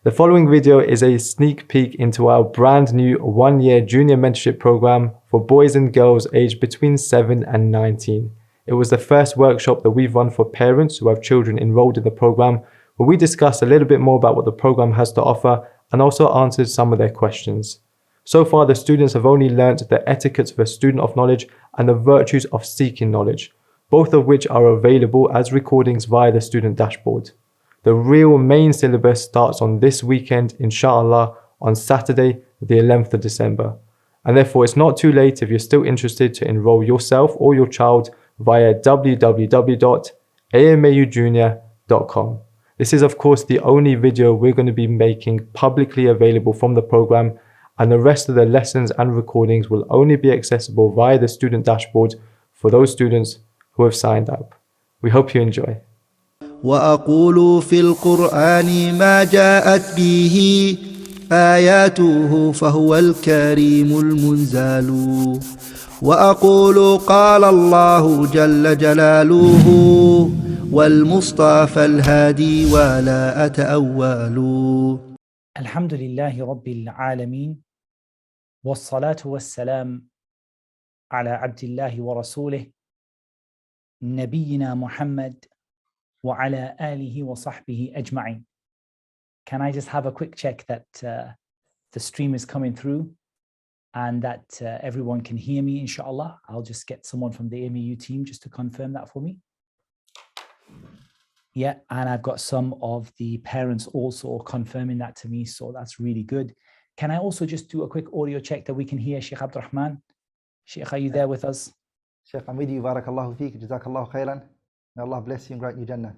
The following video is a sneak peek into our brand new 1-year junior mentorship program for boys and girls aged between 7 and 19. It was the first workshop that we've run for parents who have children enrolled in the program, where we discussed a little bit more about what the program has to offer and also answered some of their questions. So far, the students have only learnt the etiquettes of a student of knowledge and the virtues of seeking knowledge, both of which are available as recordings via the student dashboard. The real main syllabus starts on this weekend, inshallah, on Saturday, the 11th of December. And therefore, it's not too late if you're still interested to enroll yourself or your child via www.amaujunior.com. This is, of course, the only video we're going to be making publicly available from the program, and the rest of the lessons and recordings will only be accessible via the student dashboard for those students who have signed up. We hope you enjoy. وأقول في القرآن ما جاءت به آياته فهو الكريم المنزال وأقول قال الله جل جلاله والمصطفى الهادي ولا أتأول. الحمد لله رب العالمين والصلاة والسلام على عبد الله ورسوله نبينا محمد وعلى آله وصحبه أجمعين. Can I just have a quick check that the stream is coming through and that everyone can hear me, inshallah? I'll just get someone from the AMAU team just to confirm that for me. Yeah, and I've got some of the parents also confirming that to me, so that's really good. Can I also just do a quick audio check that we can hear Sheikh Abdurrahman? Sheikh, are you there with us? Sheikh, I'm with you. BarakAllahu feekum. Jazakallahu khairan. May Allah bless you and grant you Jannah.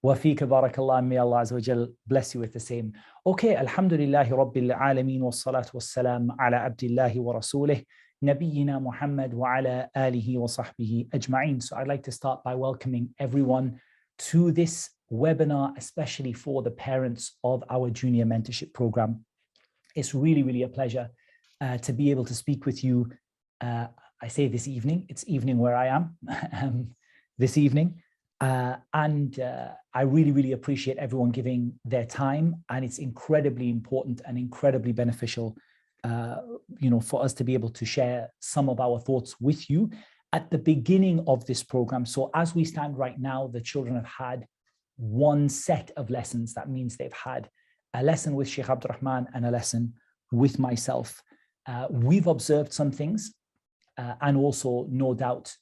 Wa feeka barakallah, and may Allah Azza wa Jal bless you with the same. Okay, alhamdulillahi rabbil alameen wa salatu wa salam ala abdillahi wa rasulih nabiyyina Muhammad wa ala alihi wa sahbihi ajma'een. So I'd like to start by welcoming everyone to this webinar, especially for the parents of our junior mentorship program. It's really a pleasure to be able to speak with you. I say this evening, it's evening where I am this evening. And I really appreciate everyone giving their time, and it's incredibly important and incredibly beneficial, for us to be able to share some of our thoughts with you at the beginning of this program. So as we stand right now, the children have had one set of lessons. That means they've had a lesson with Sheikh Abdurrahman and a lesson with myself. We've observed some things. And also, no doubt,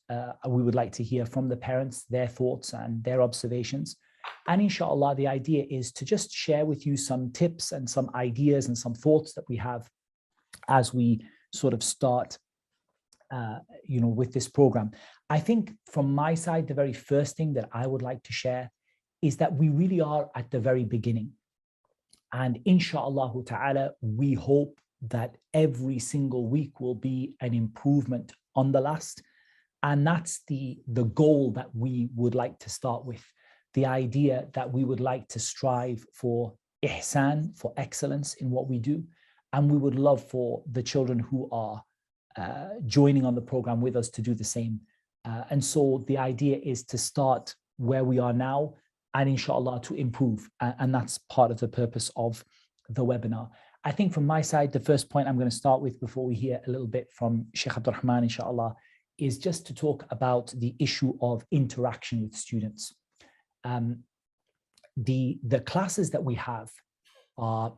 we would like to hear from the parents, their thoughts and their observations. And inshallah, the idea is to just share with you some tips and some ideas and some thoughts that we have as we sort of start, with this program. I think from my side, the very first thing that I would like to share is that we really are at the very beginning. And inshallah ta'ala, we hope that every single week will be an improvement on the last. And that's the goal that we would like to start with. The idea that we would like to strive for ihsan, for excellence in what we do. And we would love for the children who are joining on the program with us to do the same. And so the idea is to start where we are now and inshallah to improve. And that's part of the purpose of the webinar. I think from my side, the first point I'm going to start with before we hear a little bit from Sheikh Abdurrahman, inshallah, is just to talk about the issue of interaction with students. The classes that we have are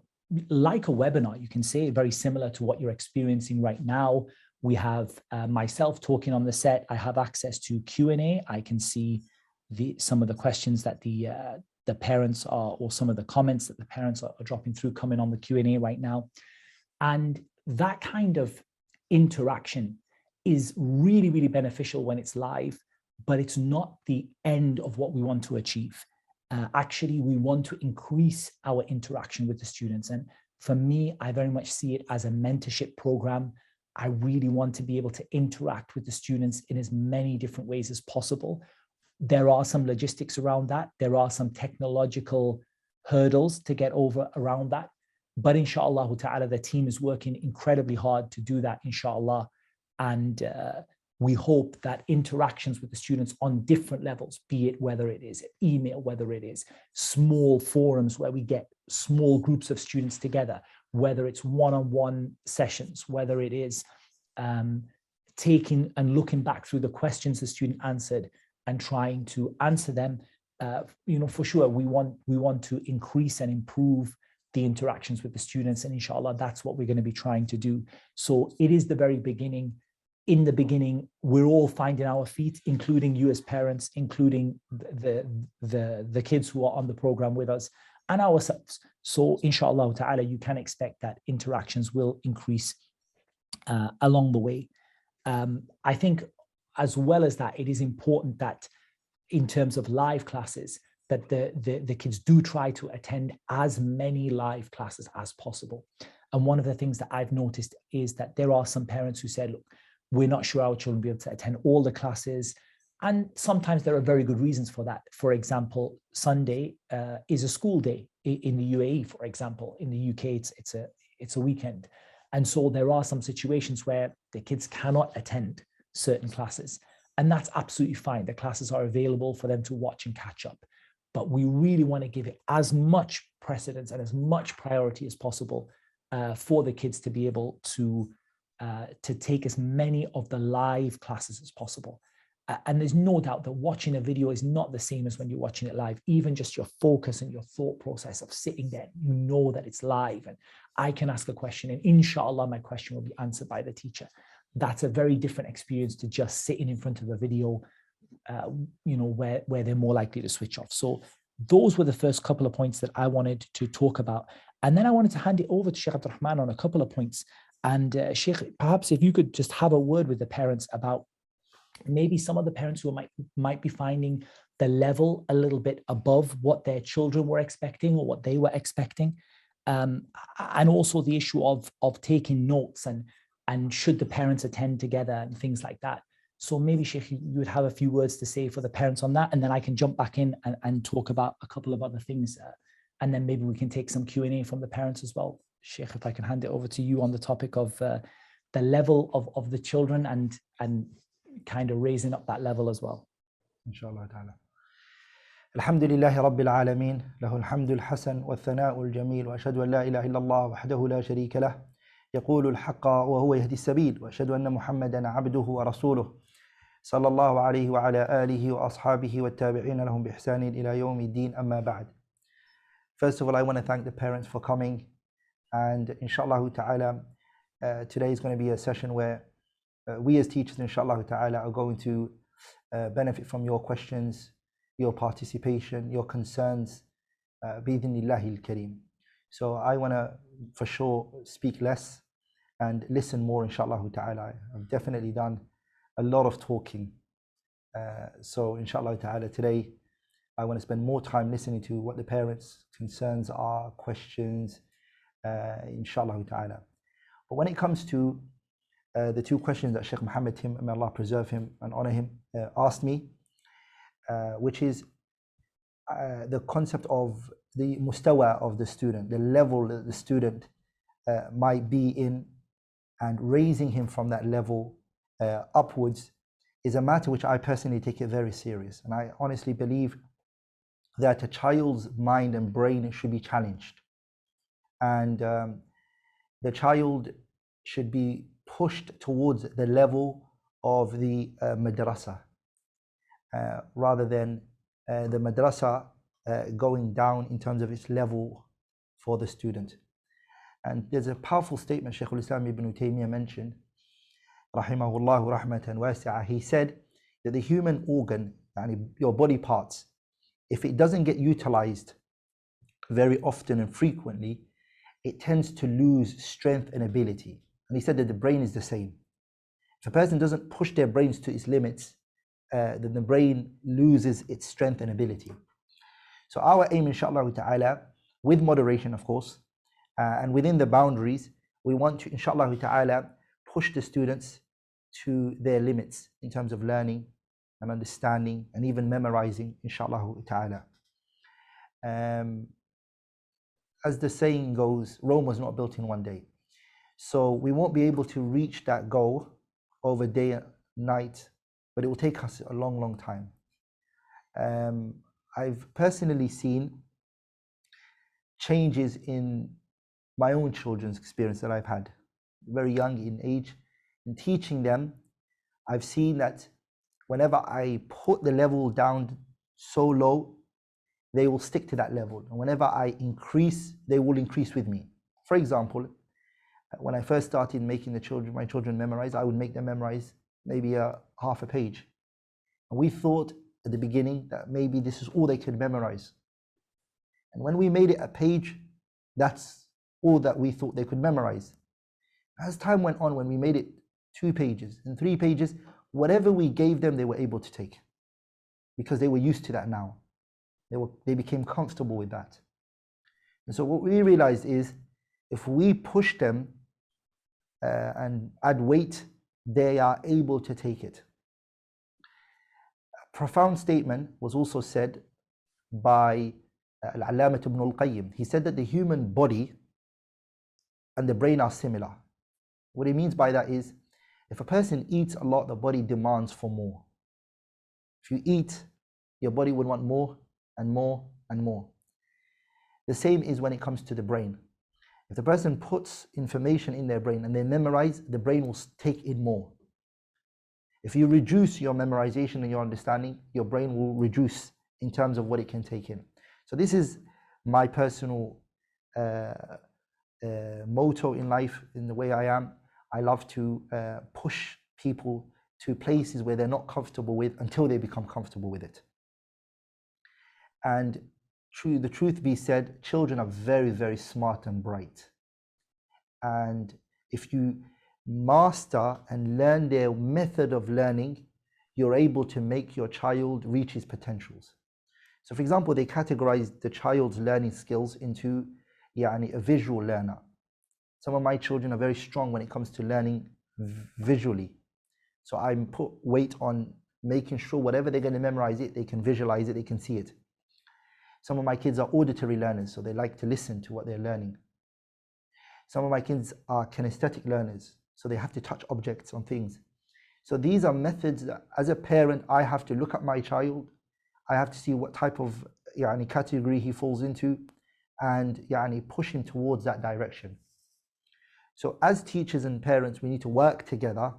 like a webinar, you can say, very similar to what you're experiencing right now. We have myself talking on the set. I have access to Q&A. I can see some of the questions that the parents are, or some of the comments that the parents are dropping through, coming on the Q&A right now. And that kind of interaction is really beneficial when it's live, but it's not the end of what we want to achieve. Actually, we want to increase our interaction with the students. And for me, I very much see it as a mentorship program. I really want to be able to interact with the students in as many different ways as possible. There are some logistics around that. There are some technological hurdles to get over around that. But inshallah ta'ala, the team is working incredibly hard to do that, inshallah. And we hope that interactions with the students on different levels, be it whether it is email, whether it is small forums where we get small groups of students together, whether it's one-on-one sessions, whether it is taking and looking back through the questions the student answered and trying to answer them. For sure, we want to increase and improve the interactions with the students, and inshallah, that's what we're going to be trying to do. So it is the very beginning. In the beginning, we're all finding our feet, including you as parents, including the kids who are on the program with us, and ourselves. So inshallah ta'ala, you can expect that interactions will increase along the way. I think as well as that, it is important that in terms of live classes, that the kids do try to attend as many live classes as possible. And one of the things that I've noticed is that there are some parents who said, look, we're not sure our children will be able to attend all the classes. And sometimes there are very good reasons for that. For example, Sunday is a school day in the UAE, for example. In the UK, it's a weekend. And so there are some situations where the kids cannot attend certain classes. And that's absolutely fine. The classes are available for them to watch and catch up. But we really want to give it as much precedence and as much priority as possible for the kids to be able to take as many of the live classes as possible. And there's no doubt that watching a video is not the same as when you're watching it live. Even just your focus and your thought process of sitting there, you know that it's live and I can ask a question and inshallah my question will be answered by the teacher. That's a very different experience to just sitting in front of a video, where they're more likely to switch off. So those were the first couple of points that I wanted to talk about. And then I wanted to hand it over to Sheikh Abdul Rahman on a couple of points. And Sheikh, perhaps if you could just have a word with the parents about maybe some of the parents who might be finding the level a little bit above what their children were expecting or what they were expecting. And also the issue of taking notes and should the parents attend together and things like that. So maybe Sheikh, you would have a few words to say for the parents on that, and then I can jump back in and talk about a couple of other things. And then maybe we can take some Q&A from the parents as well. Sheikh, if I can hand it over to you on the topic of the level of the children and kind of raising up that level as well. Inshallah ta'ala. Alhamdulillahi Rabbil Alameen, lahu alhamdul hasan wa thana'ul jameel, wa ashhadu an la ilaha illallah wahdahu la sharika lah, yaqulu al-haqqa wa huwa yahdi as-sabil, wa ashhadu anna Muhammadan abduhu wa rasuluh, sallallahu alayhi wa ala alihi wa ashabihi wa tabi'ina lahum bi ihsanin ila yawmi din, amma ba'd. First of all, I want to thank the parents for coming, and inshallah ta'ala, today is going to be a session where we as teachers, inshallah ta'ala, are going to benefit from your questions, your participation, your concerns, bi-idhnillahi al-kareem. So I want to, for sure, speak less and listen more, inshallah ta'ala. I've definitely done a lot of talking. So inshallah ta'ala, today, I want to spend more time listening to what the parents' concerns are, questions, inshallah ta'ala. But when it comes to the two questions that Sheikh Muhammad Tim, may Allah preserve him and honor him, asked me, which is the concept of the mustawa of the student, the level that the student might be in, and raising him from that level upwards is a matter which I personally take it very serious. And I honestly believe that a child's mind and brain should be challenged. And the child should be pushed towards the level of the madrasa, rather than the madrasa going down in terms of its level for the student. And there's a powerful statement Shaykh al-Islam ibn Taymiyyah mentioned, rahimahullahu rahmatan wasi'ah. He said that the human organ, your body parts, if it doesn't get utilized very often and frequently, it tends to lose strength and ability. And he said that the brain is the same. If a person doesn't push their brains to its limits, then the brain loses its strength and ability. So our aim, inshallah ta'ala, with moderation, of course, and within the boundaries, we want to, inshallah ta'ala, push the students to their limits in terms of learning and understanding and even memorizing, inshallah ta'ala. As the saying goes, Rome was not built in one day. So we won't be able to reach that goal over day night, but it will take us a long, long time. I've personally seen changes in my own children's experience that I've had, very young in age. In teaching them, I've seen that whenever I put the level down so low, they will stick to that level. And whenever I increase, they will increase with me. For example, when I first started making my children memorize, I would make them memorize maybe half a page. And we thought at the beginning that maybe this is all they could memorize. And when we made it a page, that's all that we thought they could memorize. As time went on, when we made it 2 pages and 3 pages, whatever we gave them, they were able to take, because they were used to that now. They became comfortable with that. And so what we realized is, if we push them and add weight, they are able to take it. A profound statement was also said by Al-Allamah ibn al-Qayyim. He said that the human body and the brain are similar. What he means by that is, if a person eats a lot, the body demands for more. If you eat, your body would want more and more and more. The same is when it comes to the brain. If the person puts information in their brain and they memorize, the brain will take in more. If you reduce your memorization and your understanding, your brain will reduce in terms of what it can take in. So this is my personal motto in life, in the way I am. I love to push people to places where they're not comfortable with until they become comfortable with it. And the truth be said, children are very, very smart and bright. And if you master and learn their method of learning, you're able to make your child reach his potentials. So for example, they categorize the child's learning skills into a visual learner. Some of my children are very strong when it comes to learning visually. So I put weight on making sure whatever they're going to memorize it, they can visualize it, they can see it. Some of my kids are auditory learners, so they like to listen to what they're learning. Some of my kids are kinesthetic learners, so they have to touch objects on things. So these are methods that, as a parent, I have to look at my child. I have to see what type of category he falls into, and push him towards that direction. So as teachers and parents, we need to work together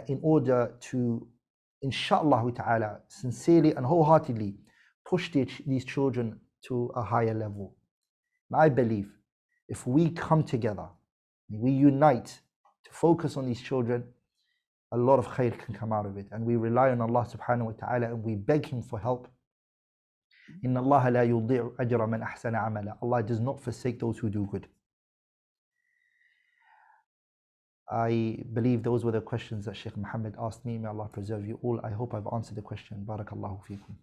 in order to, inshallah ta'ala, sincerely and wholeheartedly push these children to a higher level. And I believe if we come together, we unite to focus on these children, a lot of khair can come out of it. And we rely on Allah subhanahu wa ta'ala and we beg Him for help. Inna Allah la yudi'u ajra man ahsana amala. Allah does not forsake those who do good. I believe those were the questions that Sheikh Muhammad asked me. May Allah preserve you all. I hope I've answered the question. BarakAllahu feekum.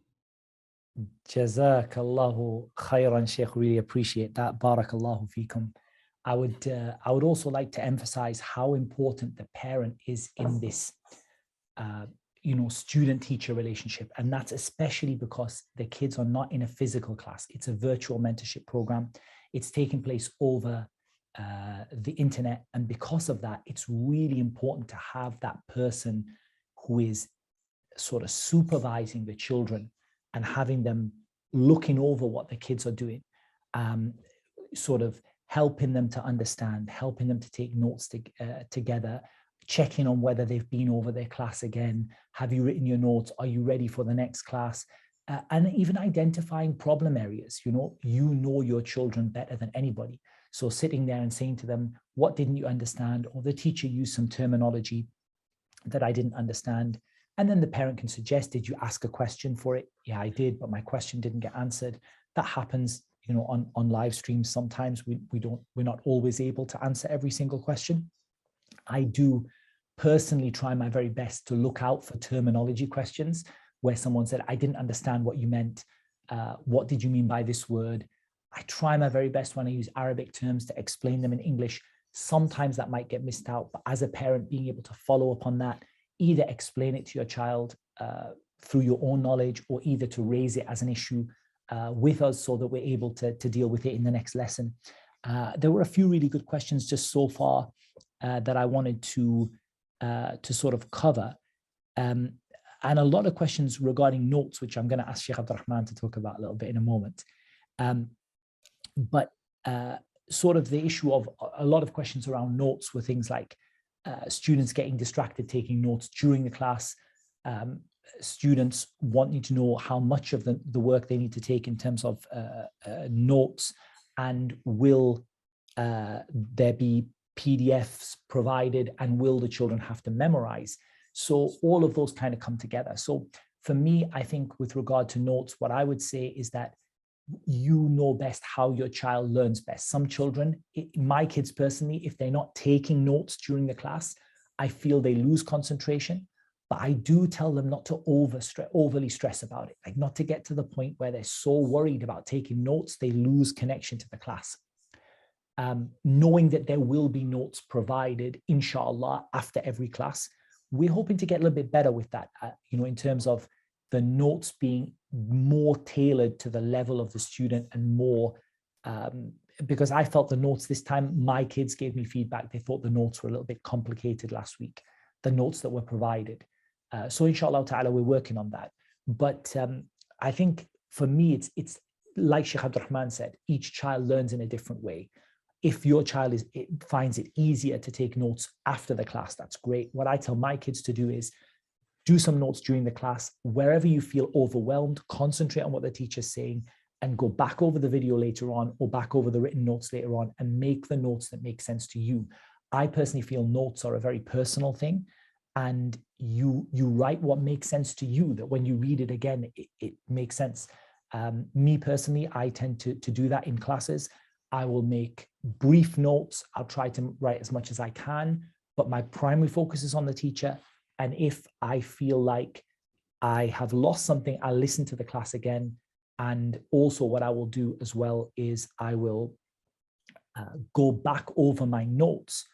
Jazakallahu khairan, Sheikh. Really appreciate that. BarakAllahu feekum. I would also like to emphasize how important the parent is in this student-teacher relationship. And that's especially because the kids are not in a physical class. It's a virtual mentorship program. It's taking place over the internet. And because of that, it's really important to have that person who is sort of supervising the children and having them looking over what the kids are doing, sort of helping them to understand, helping them to take notes together, checking on whether they've been over their class again. Have you written your notes? Are you ready for the next class? And even identifying problem areas. You know your children better than anybody. So sitting there and saying to them, what didn't you understand? Or the teacher used some terminology that I didn't understand. And then the parent can suggest, did you ask a question for it? Yeah, I did, but my question didn't get answered. That happens, on live streams. Sometimes we're not always able to answer every single question. I do personally try my very best to look out for terminology questions where someone said, I didn't understand what you meant. What did you mean by this word? I try my very best when I use Arabic terms to explain them in English. Sometimes that might get missed out, but as a parent, being able to follow up on that, either explain it to your child through your own knowledge, or either to raise it as an issue with us so that we're able to deal with it in the next lesson. There were a few really good questions just so far that I wanted to to sort of cover. And a lot of questions regarding notes, which I'm going to ask Sheikh Abdurrahman to talk about a little bit in a moment. But sort of the issue of a lot of questions around notes were things like students getting distracted taking notes during the class, students wanting to know how much of the work they need to take in terms of notes, and will there be PDFs provided, and will the children have to memorize? So all of those kind of come together. So for me, I think with regard to notes, what I would say is that you know best how your child learns best. Some children, my kids personally, if they're not taking notes during the class, I feel they lose concentration. But I do tell them not to overly stress about it, like not to get to the point where they're so worried about taking notes, they lose connection to the class. Knowing that there will be notes provided, inshallah, after every class. We're hoping to get a little bit better with that, in terms of the notes being more tailored to the level of the student, and more, because I felt the notes this time, my kids gave me feedback. They thought the notes were a little bit complicated last week, the notes that were provided. So inshallah ta'ala, we're working on that. But I think for me, it's like Sheikh Abdurrahman said, each child learns in a different way. If your child finds it easier to take notes after the class, that's great. What I tell my kids to do is do some notes during the class. Wherever you feel overwhelmed, concentrate on what the teacher's saying, and go back over the video later on, or back over the written notes later on, and make the notes that make sense to you. I personally feel notes are a very personal thing, and you write what makes sense to you, that when you read it again, it makes sense. Me personally, I tend to do that in classes. I will make brief notes. I'll try to write as much as I can, but my primary focus is on the teacher. And if I feel like I have lost something, I'll listen to the class again. And also what I will do as well is I will go back over my notes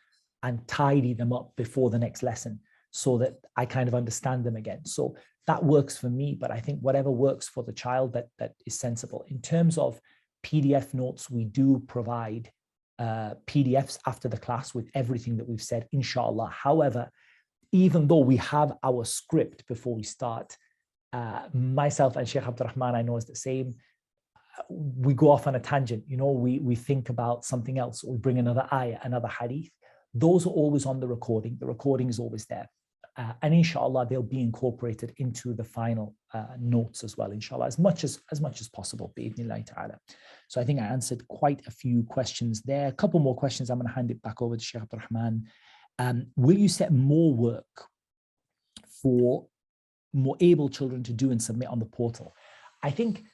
and tidy them up before the next lesson, so that I kind of understand them again. So that works for me, but I think whatever works for the child, that is sensible. In terms of PDF notes, we do provide PDFs after the class with everything that we've said, inshallah. However, even though we have our script before we start, myself and Sheikh Abdurrahman, I know, is the same. We go off on a tangent, we think about something else, or we bring another ayah, another hadith. Those are always on the recording. The recording is always there. And inshallah, they'll be incorporated into the final notes as well, inshallah, as much as possible, bi'idhnillahi ta'ala. So I think I answered quite a few questions there. A couple more questions. I'm going to hand it back over to Sheikh Abdurrahman. Will you set more work for more able children to do and submit on the portal? I think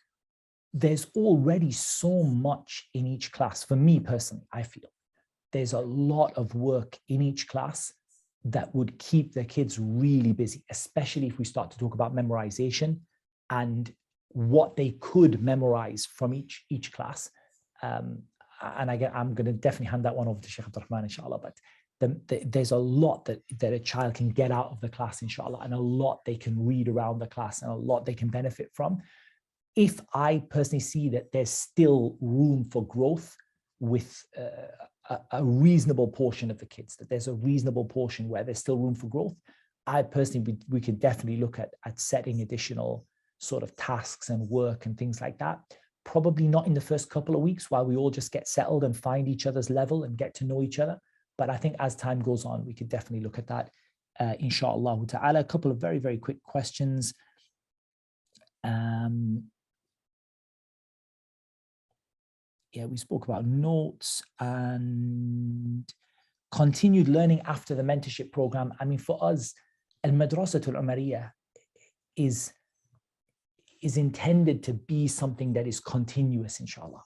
there's already so much in each class. For me personally, I feel there's a lot of work in each class that would keep the kids really busy, especially if we start to talk about memorization and what they could memorize from each class. And again, I'm going to definitely hand that one over to Sheikh Abdurrahman, inshallah. But there's a lot that a child can get out of the class, inshallah, and a lot they can read around the class, and a lot they can benefit from. If I personally see that there's still room for growth with a reasonable portion of the kids, that there's a reasonable portion where there's still room for growth, I personally, we could definitely look at setting additional sort of tasks and work and things like that. Probably not in the first couple of weeks while we all just get settled and find each other's level and get to know each other. But I think as time goes on, we could definitely look at that, inshallah ta'ala. A couple of very, very quick questions. Yeah, we spoke about notes and continued learning after the mentorship program. I mean, for us, Al-Madrasatul Umariyah is intended to be something that is continuous, inshallah.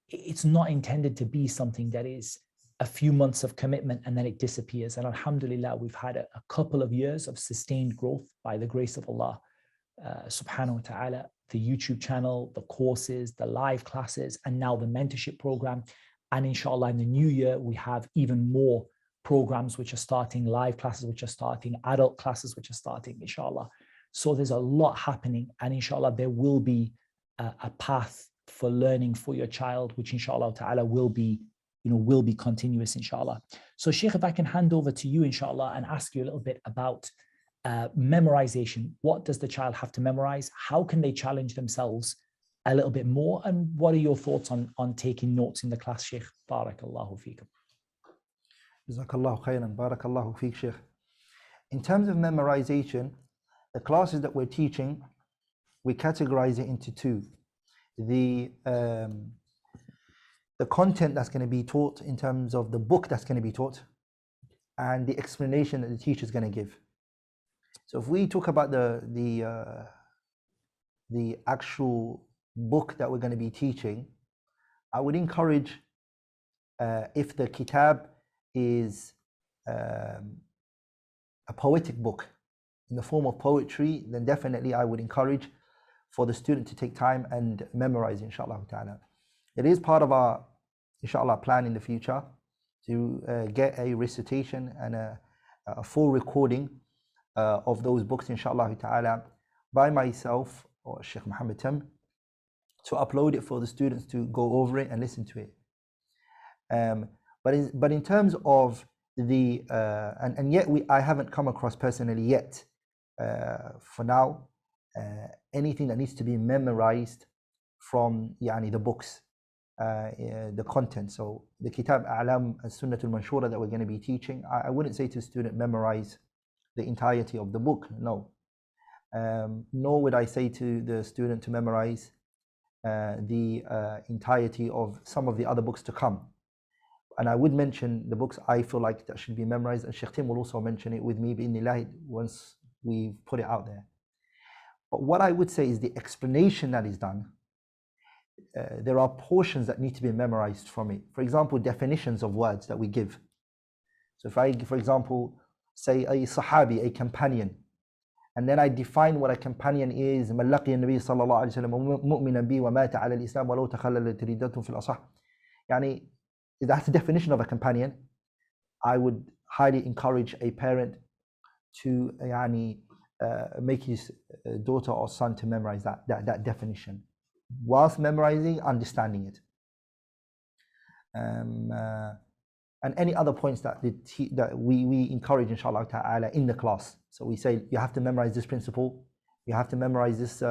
It's not intended to be something that is a few months of commitment and then it disappears. And alhamdulillah, we've had a couple of years of sustained growth by the grace of Allah subhanahu wa ta'ala. The YouTube channel, the courses, the live classes, and now the mentorship program. And inshallah, in the new year, we have even more programs which are starting, live classes which are starting, adult classes which are starting, inshallah. So there's a lot happening, and inshallah, there will be a path for learning for your child, which inshallah ta'ala will be will be continuous, inshallah. So Sheikh, if I can hand over to you, inshallah, and ask you a little bit about memorization. What does the child have to memorize? How can they challenge themselves a little bit more? And what are your thoughts on taking notes in the class, Sheikh? BarakAllahu feekum. Jazakallahu khairan. BarakAllahu feek, Sheikh. In terms of memorization, the classes that we're teaching, we categorize it into two. The content that's going to be taught in terms of the book that's going to be taught, and the explanation that the teacher is going to give. So if we talk about the actual book that we're going to be teaching, I would encourage, if the kitab is a poetic book in the form of poetry, then definitely I would encourage for the student to take time and memorize, inshallah ta'ala. It is part of our, inshallah, plan in the future to get a recitation and a full recording of those books, inshallah ta'ala, by myself or Sheikh Muhammad Tim, to upload it for the students to go over it and listen to it. But in terms of the, and yet I haven't come across personally yet, for now, anything that needs to be memorized from the books, the content. So the Kitab A'lam as-Sunnatul Manshura that we're going to be teaching, I wouldn't say to a student memorize the entirety of the book, no. Nor would I say to the student to memorize the entirety of some of the other books to come. And I would mention the books I feel like that should be memorized, and Sheikh Tim will also mention it with me bi'idhnillah once we put it out there. But what I would say is the explanation that is done, there are portions that need to be memorized from it. For example, definitions of words that we give. So if I, for example, say a sahabi, a companion, and then I define what a companion is, من لقي النبي صلى الله عليه وسلم مؤمنا بي ومات على الإسلام ولو تخللت ردته في الأصح. يعني, that's the definition of a companion. I would highly encourage a parent to make his daughter or son to memorize that definition, whilst memorizing, understanding it. And any other points that we encourage, inshallah ta'ala, in the class. So we say you have to memorize this principle, you have to memorize this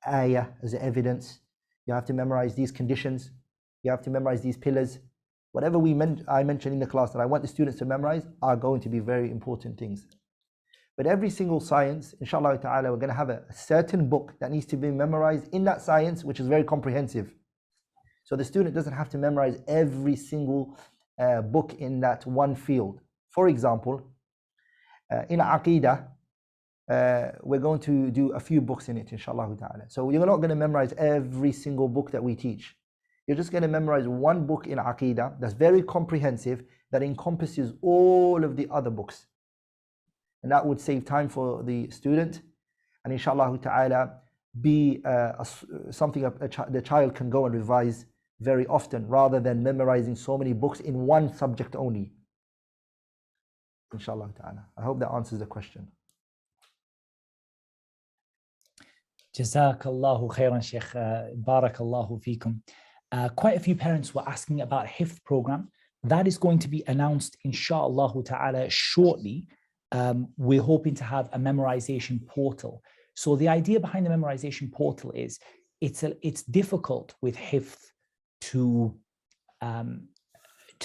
ayah as evidence, you have to memorize these conditions, you have to memorize these pillars. Whatever I mentioned in the class that I want the students to memorize are going to be very important things. But every single science, inshallah ta'ala, we're going to have a certain book that needs to be memorized in that science, which is very comprehensive. So the student doesn't have to memorize every single book in that one field. For example, in Aqidah, we're going to do a few books in it, inshallah ta'ala. So you're not going to memorize every single book that we teach. You're just going to memorize one book in Aqidah that's very comprehensive, that encompasses all of the other books. And that would save time for the student, and inshallah ta'ala be something the child can go and revise very often, rather than memorizing so many books in one subject only. Inshallah ta'ala. I hope that answers the question. Jazakallahu khairan, Sheikh. Barakallahu feekum. Quite a few parents were asking about a Hifz program. That is going to be announced, inshallah ta'ala, shortly. We're hoping to have a memorization portal. So the idea behind the memorization portal is it's difficult with Hifz to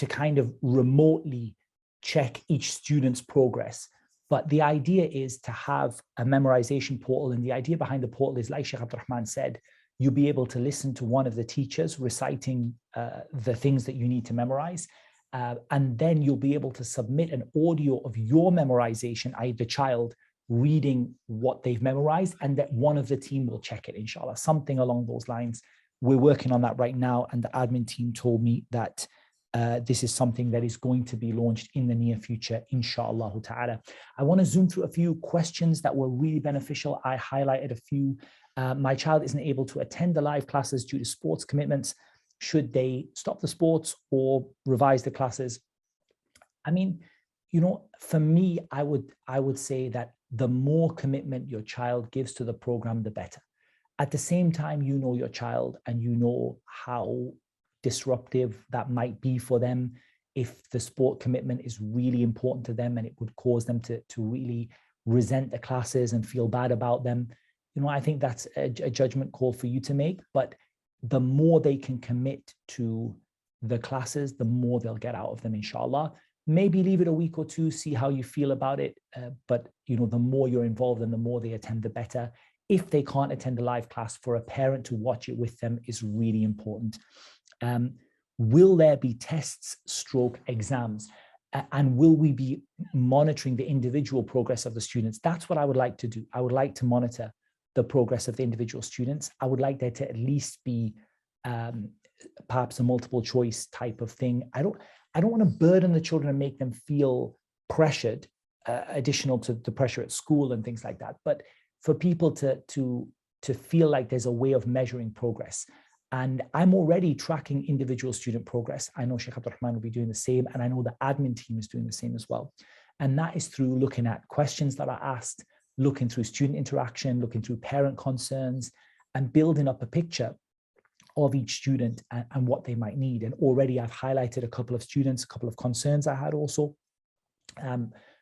kind of remotely check each student's progress. But the idea is to have a memorization portal, and the idea behind the portal is, like Sheikh Abdurrahman said, you'll be able to listen to one of the teachers reciting the things that you need to memorize. And then you'll be able to submit an audio of your memorization, i.e. the child reading what they've memorized, and that one of the team will check it, inshallah, something along those lines. We're working on that right now, and the admin team told me that this is something that is going to be launched in the near future, inshallah ta'ala. I want to zoom through a few questions that were really beneficial. I highlighted a few. My child isn't able to attend the live classes due to sports commitments. Should they stop the sports or revise the classes? I mean, for me, I would say that the more commitment your child gives to the program, the better. At the same time, you know your child and you know how disruptive that might be for them, if the sport commitment is really important to them and it would cause them to really resent the classes and feel bad about them, I think that's a judgment call for you to make. But the more they can commit to the classes, the more they'll get out of them, inshallah. Maybe leave it a week or two, see how you feel about it. But the more you're involved and the more they attend, the better. If they can't attend a live class, for a parent to watch it with them is really important. Will there be tests / exams? And will we be monitoring the individual progress of the students? That's what I would like to do. I would like to monitor the progress of the individual students. I would like there to at least be perhaps a multiple choice type of thing. I don't want to burden the children and make them feel pressured, additional to the pressure at school and things like that. But for people to feel like there's a way of measuring progress. And I'm already tracking individual student progress. I know Sheikh Abdul Rahman will be doing the same, and I know the admin team is doing the same as well. And that is through looking at questions that are asked, looking through student interaction, looking through parent concerns, and building up a picture of each student and what they might need. And already I've highlighted a couple of students, a couple of concerns I had also.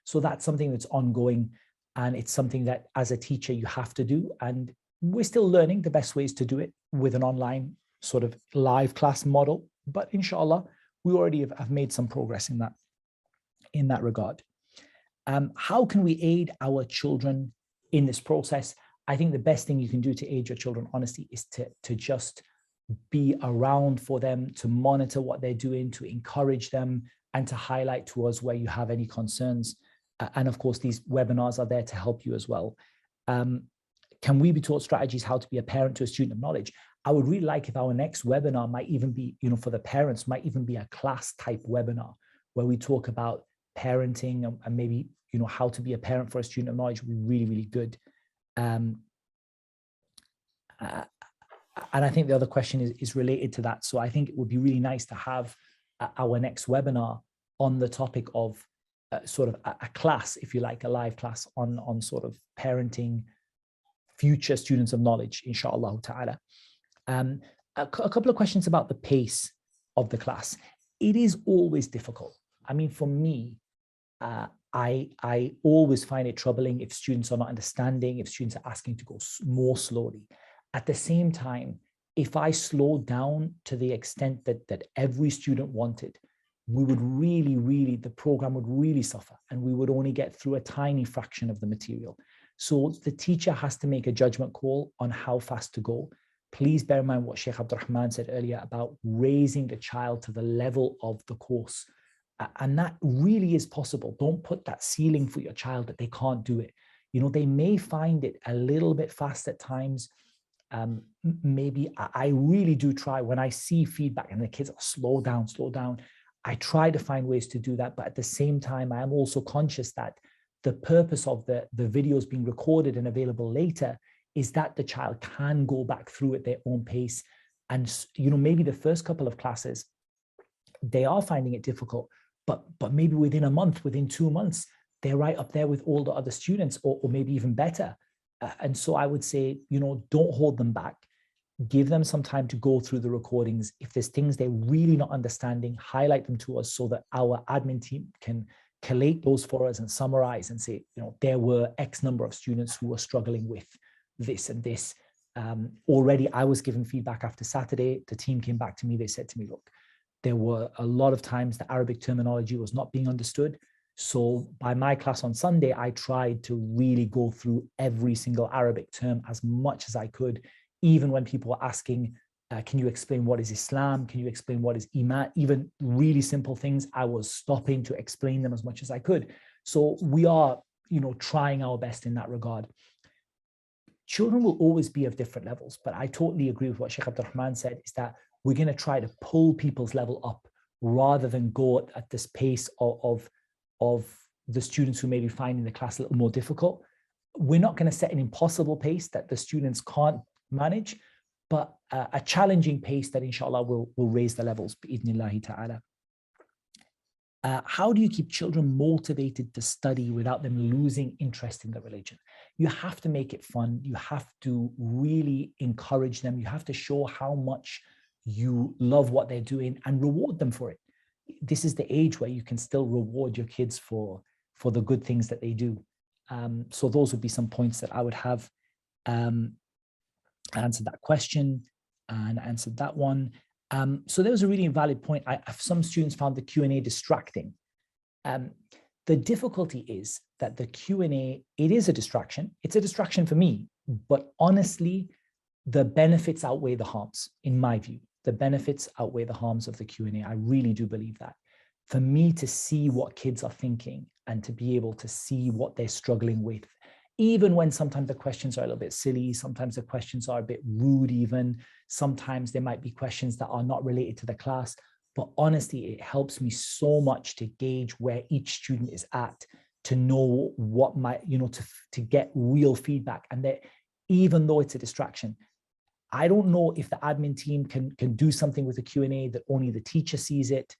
So that's something that's ongoing, and it's something that as a teacher you have to do. And we're still learning the best ways to do it with an online sort of live class model. But inshallah, we already have made some progress in that regard. How can we aid our children in this process? I think the best thing you can do to aid your children, honestly, is to just be around for them, to monitor what they're doing, to encourage them, and to highlight to us where you have any concerns. And of course, these webinars are there to help you as well. Can we be taught strategies how to be a parent to a student of knowledge? I would really like if our next webinar might even be, for the parents, might even be a class type webinar where we talk about parenting and maybe, how to be a parent for a student of knowledge would be really, really good. And I think the other question is related to that. So I think it would be really nice to have our next webinar on the topic of sort of a class, if you like, a live class on sort of parenting future students of knowledge, inshallah ta'ala. A couple of questions about the pace of the class. It is always difficult. I mean, for me, I always find it troubling if students are not understanding, if students are asking to go more slowly. At the same time, if I slowed down to the extent that every student wanted, we would really, the program would really suffer, and we would only get through a tiny fraction of the material. So the teacher has to make a judgment call on how fast to go. Please bear in mind what Sheikh Abdul Rahman said earlier about raising the child to the level of the course. And that really is possible. Don't put that ceiling for your child that they can't do it. They may find it a little bit fast at times. Maybe I really do try when I see feedback and the kids are slow down. I try to find ways to do that. But at the same time, I am also conscious that the purpose of the videos being recorded and available later is that the child can go back through at their own pace. And, maybe the first couple of classes, they are finding it difficult, but maybe within a month, within 2 months, they're right up there with all the other students, or maybe even better. And so I would say, don't hold them back. Give them some time to go through the recordings. If there's things they're really not understanding, highlight them to us so that our admin team can collate those for us and summarize and say, there were X number of students who were struggling with this and this. Already I was given feedback after Saturday. The team came back to me. They said to me, look, there were a lot of times the Arabic terminology was not being understood. So by my class on Sunday, I tried to really go through every single Arabic term as much as I could, even when people were asking, can you explain what is Islam? Can you explain what is Iman? Even really simple things, I was stopping to explain them as much as I could. So we are, trying our best in that regard. Children will always be of different levels, but I totally agree with what Sheikh Abdul Rahman said, is that we're going to try to pull people's level up rather than go at this pace of the students who may be finding the class a little more difficult. We're not going to set an impossible pace that the students can't manage, but a challenging pace that inshallah will raise the levels, bi'idhnillahi ta'ala. How do you keep children motivated to study without them losing interest in the religion? You have to make it fun. You have to really encourage them. You have to show how much you love what they're doing, and reward them for it. This is the age where you can still reward your kids for the good things that they do. So those would be some points that I would have. I answered that question and answered that one. So there was a really valid point. Some students found the Q&A distracting. The difficulty is that the Q&A, it is a distraction. It's a distraction for me, but honestly, the benefits outweigh the harms, in my view. The benefits outweigh the harms of the Q&A. I really do believe that. For me to see what kids are thinking and to be able to see what they're struggling with, even when sometimes the questions are a little bit silly, sometimes the questions are a bit rude even, sometimes there might be questions that are not related to the class. But honestly, it helps me so much to gauge where each student is at, to know what might, to get real feedback. And that even though it's a distraction, I don't know if the admin team can do something with the Q&A that only the teacher sees it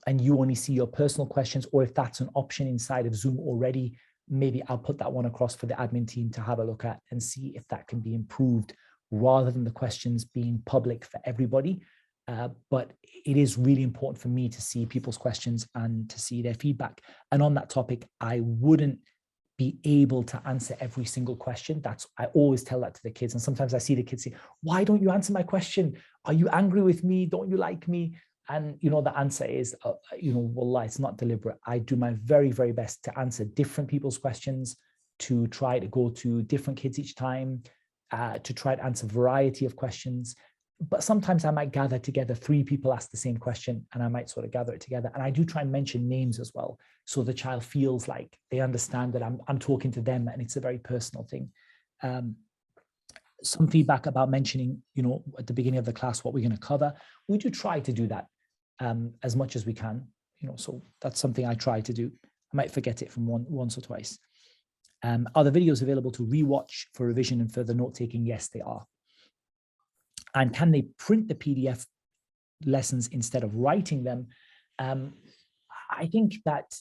and you only see your personal questions, or if that's an option inside of Zoom already. Maybe I'll put that one across for the admin team to have a look at and see if that can be improved rather than the questions being public for everybody. But it is really important for me to see people's questions and to see their feedback. And on that topic, I wouldn't be able to answer every single question. I always tell that to the kids. And sometimes I see the kids say, why don't you answer my question? Are you angry with me? Don't you like me? And, the answer is, wallah, it's not deliberate. I do my very, very best to answer different people's questions, to try to go to different kids each time, to try to answer a variety of questions. But sometimes I might gather together 3 people ask the same question, and I might sort of gather it together. And I do try and mention names as well, so the child feels like they understand that I'm talking to them, and it's a very personal thing. Some feedback about mentioning, at the beginning of the class, what we're going to cover. We do try to do that as much as we can, so that's something I try to do. I might forget it from once or twice. Are the videos available to rewatch for revision and further note-taking? Yes, they are. And can they print the PDF lessons instead of writing them? I think that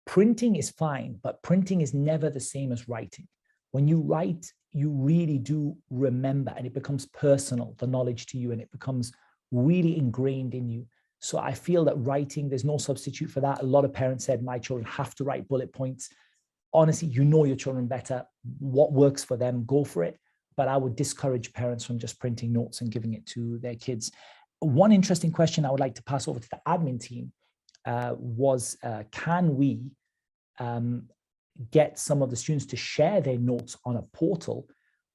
printing is fine, but printing is never the same as writing. When you write, you really do remember, and it becomes personal, the knowledge to you, and it becomes really ingrained in you. So I feel that writing, there's no substitute for that. A lot of parents said, my children have to write bullet points. Honestly, your children better. What works for them, go for it. But I would discourage parents from just printing notes and giving it to their kids. One interesting question I would like to pass over to the admin team was, can we get some of the students to share their notes on a portal?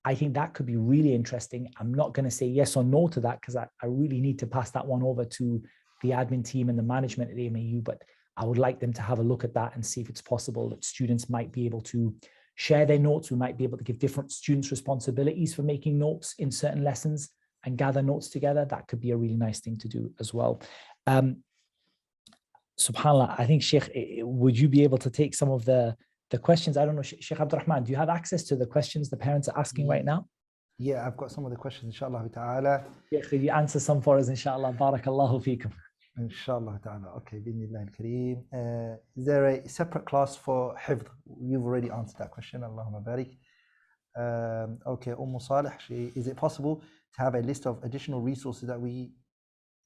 I think that could be really interesting. I'm not going to say yes or no to that because I really need to pass that one over to the admin team and the management at AMAU, but I would like them to have a look at that and see if it's possible that students might be able to share their notes. We might be able to give different students responsibilities for making notes in certain lessons and gather notes together. That could be a really nice thing to do as well. SubhanAllah, I think, Sheikh, would you be able to take some of the questions? I don't know, Sheikh Abdurrahman, do you have access to the questions the parents are asking right now? Yeah, I've got some of the questions, inshallah ta'ala. Yeah, could you answer some for us, inshallah? BarakAllahu feekum. Inshallah ta'ala. Okay, Bismillah al-Kareem. Is there a separate class for hifd? You've already answered that question. Allahumma barik. Okay, Salih, is it possible to have a list of additional resources that we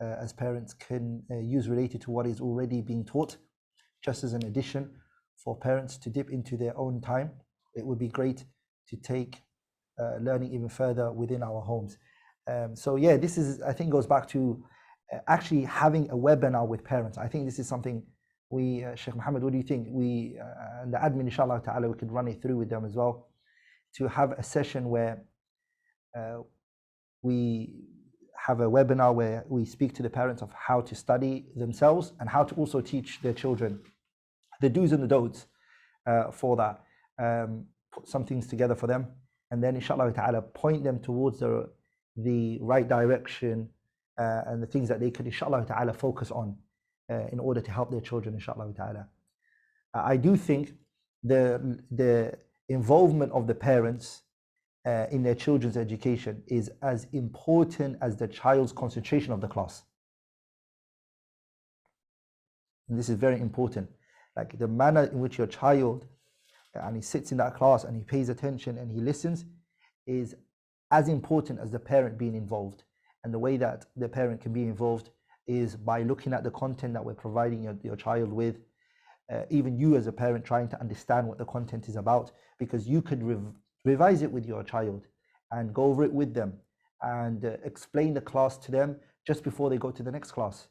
as parents can use related to what is already being taught, just as an addition for parents to dip into their own time? It would be great to take learning even further within our homes. So yeah, this is, I think, goes back to actually having a webinar with parents. I think this is something we, Sheikh Muhammad, what do you think? We, and the admin, inshallah ta'ala, we could run it through with them as well, to have a session where we have a webinar where we speak to the parents of how to study themselves and how to also teach their children the do's and the don'ts for that. Put some things together for them, and then inshallah ta'ala point them towards the right direction and the things that they could inshallah ta'ala focus on in order to help their children inshallah ta'ala. I do think the involvement of the parents in their children's education is as important as the child's concentration of the class. And this is very important. Like the manner in which your child, and he sits in that class and he pays attention and he listens, is as important as the parent being involved. And the way that the parent can be involved is by looking at the content that we're providing your child with. Even you as a parent trying to understand what the content is about, because you could revise it with your child and go over it with them and explain the class to them just before they go to the next class,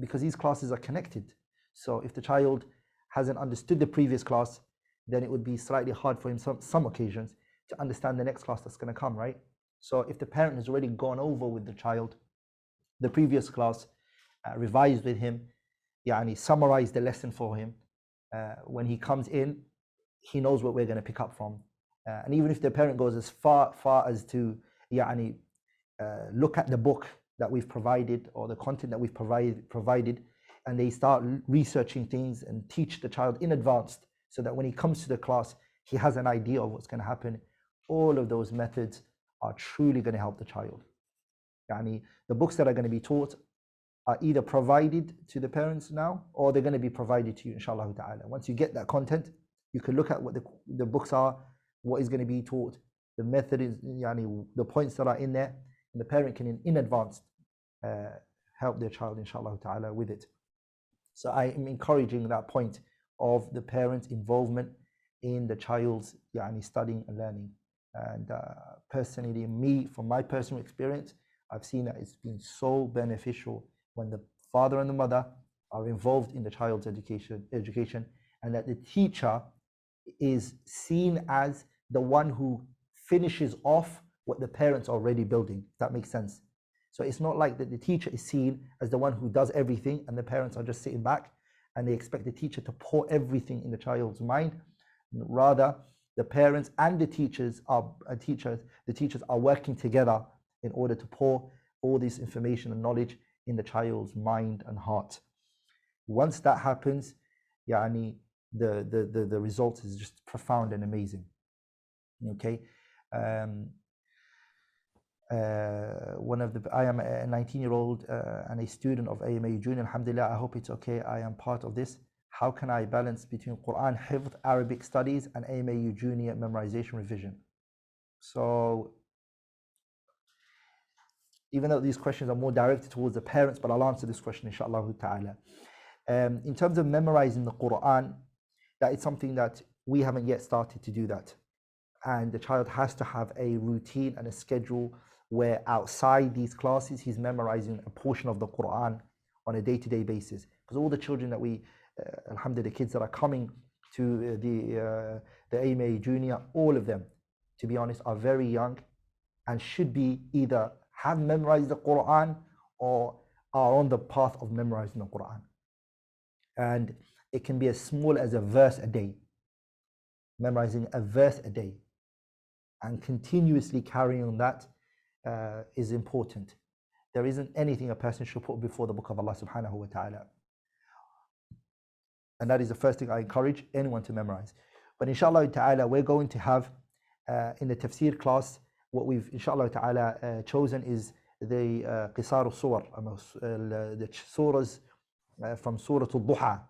because these classes are connected. So if the child hasn't understood the previous class, then it would be slightly hard for him some occasions to understand the next class that's going to come, right? So if the parent has already gone over with the child the previous class, revised with him, summarized the lesson for him, when he comes in, he knows what we're going to pick up from. And even if the parent goes as far as to look at the book that we've provided or the content that we've provided, and they start researching things and teach the child in advance, so that when he comes to the class, he has an idea of what's going to happen. All of those methods are truly going to help the child. The books that are going to be taught are either provided to the parents now, or they're going to be provided to you, inshallah ta'ala. Once you get that content, you can look at what the books are, what is going to be taught, the method is, the points that are in there, and the parent can in advance help their child, inshallah ta'ala, with it. So I am encouraging that point of the parent's involvement in the child's studying and learning. And personally, from my personal experience, I've seen that it's been so beneficial when the father and the mother are involved in the child's education, and that the teacher is seen as the one who finishes off what the parents are already building, if that makes sense. So it's not like that the teacher is seen as the one who does everything and the parents are just sitting back and they expect the teacher to pour everything in the child's mind. Rather, the parents and the teachers are working together in order to pour all this information and knowledge in the child's mind and heart. Once that happens, the result is just profound and amazing. Okay. I am a 19-year-old and a student of AMAU Junior. Alhamdulillah, I hope it's okay. I am part of this. How can I balance between Qur'an, Hifz, Arabic studies, and AMAU Junior memorization revision? So, even though these questions are more directed towards the parents, but I'll answer this question, inshallah ta'ala. In terms of memorizing the Qur'an, that is something that we haven't yet started to do that. And the child has to have a routine and a schedule where outside these classes, he's memorizing a portion of the Qur'an on a day-to-day basis. Because all the children that alhamdulillah, the kids that are coming to the AMA Junior, all of them, to be honest, are very young and should be either have memorized the Qur'an or are on the path of memorizing the Qur'an. And it can be as small as a verse a day, memorizing a verse a day, and continuously carrying on that is important. There isn't anything a person should put before the book of Allah subhanahu wa ta'ala. And that is the first thing I encourage anyone to memorize. But inshallah ta'ala, we're going to have in the tafsir class, what we've inshallah ta'ala chosen is the qisar al-suwar, the surahs from Surah al-Duha,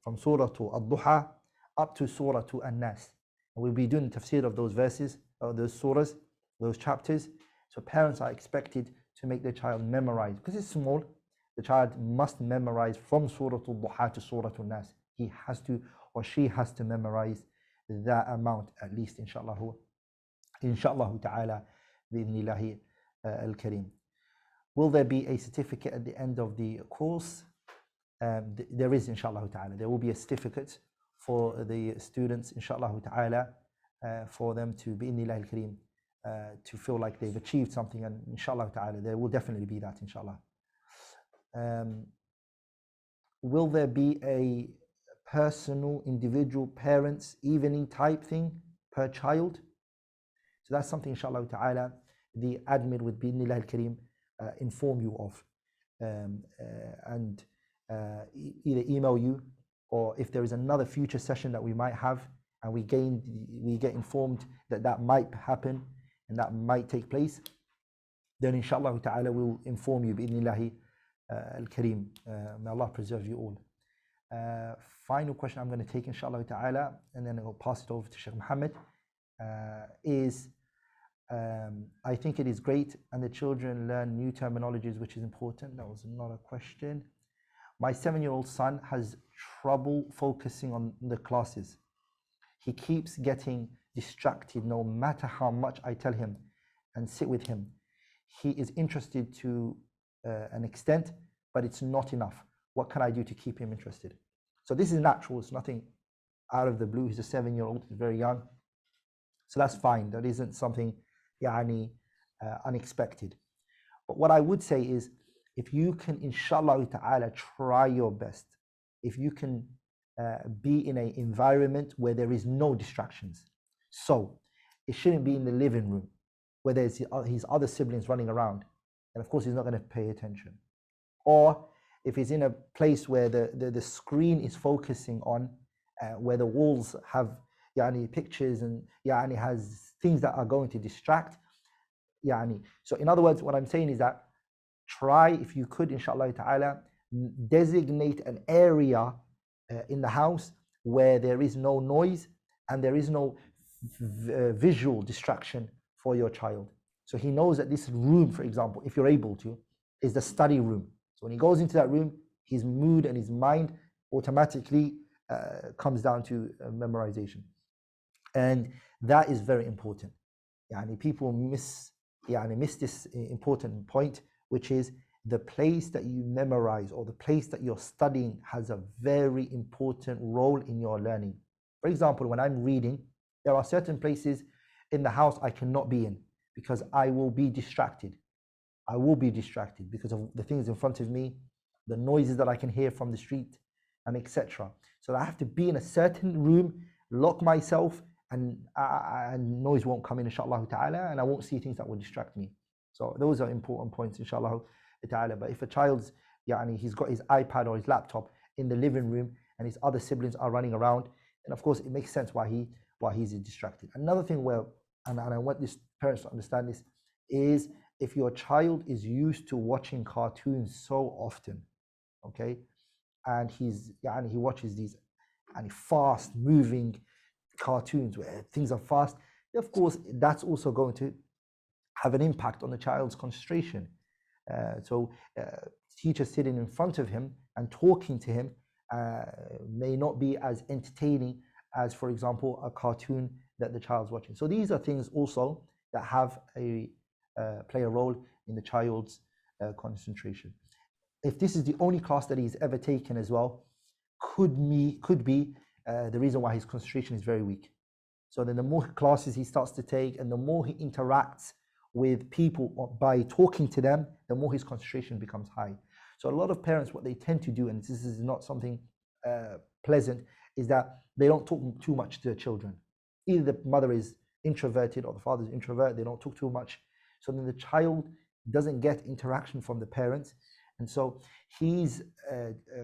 from Surah al-Duha up to Surah al-Nas. And we'll be doing tafsir of those verses, those surahs, those chapters. So parents are expected to make their child memorize. Because it's small, the child must memorize from Surah al-Duha to Surah al-Nas. He has to, or she has to memorize that amount at least, inshallah ta'ala, bi'idhnillahi al-kareem. Will there be a certificate at the end of the course? There is, inshallah ta'ala. There will be a certificate for the students, inshallah ta'ala, for them to, bi'idhnillahi al-kareem, to feel like they've achieved something, and inshallah ta'ala, there will definitely be that, inshallah. Will there be a personal, individual parents evening type thing per child? So that's something, inshallah ta'ala, the admin with bi'idhnillah al-kareem inform you of, and either email you, or if there is another future session that we might have and we get informed that might happen and that might take place, then inshallah ta'ala we'll inform you bi'idhnillah al-kareem. May Allah preserve you all. Final question I'm going to take, inshallah ta'ala, and then I'll pass it over to Sheikh Muhammad, is I think it is great, and the children learn new terminologies, which is important. That was another question. My 7-year-old son has trouble focusing on the classes. He keeps getting distracted no matter how much I tell him and sit with him. He is interested to an extent, but it's not enough. What can I do to keep him interested? So this is natural. It's nothing out of the blue. He's a 7-year-old. He's very young. So that's fine. That isn't something unexpected. But what I would say is, if you can, inshallah ta'ala, try your best, if you can be in an environment where there is no distractions. So it shouldn't be in the living room where there's his other siblings running around, and of course he's not going to pay attention. Or if he's in a place where the screen is focusing on, where the walls have pictures and has things that are going to distract. So in other words, what I'm saying is that try, if you could, inshallah ta'ala, designate an area in the house where there is no noise and there is no visual distraction for your child. So he knows that this room, for example, if you're able to, is the study room. So when he goes into that room, his mood and his mind automatically comes down to memorization. And that is very important. People miss this important point, which is the place that you memorize or the place that you're studying has a very important role in your learning. For example, when I'm reading, there are certain places in the house I cannot be in because I will be distracted. I will be distracted because of the things in front of me, the noises that I can hear from the street, and etc. So I have to be in a certain room, lock myself, and noise won't come in, inshallah ta'ala, and I won't see things that will distract me. So those are important points, inshallah ta'ala. But if a child's, he's got his iPad or his laptop in the living room and his other siblings are running around, and of course it makes sense why he's distracted. Another thing and I want these parents to understand this, is if your child is used to watching cartoons so often, okay, and he watches these fast moving cartoons where things are fast, of course that's also going to have an impact on the child's concentration. So teachers sitting in front of him and talking to him may not be as entertaining as, for example, a cartoon that the child's watching. So these are things also that have play a role in the child's concentration. If this is the only class that he's ever taken as well, could be the reason why his concentration is very weak. So then the more classes he starts to take and the more he interacts with people by talking to them, the more his concentration becomes high. So a lot of parents, what they tend to do, and this is not something pleasant, is that they don't talk too much to their children. Either the mother is introverted or the father is introvert, they don't talk too much. So then the child doesn't get interaction from the parents. And so his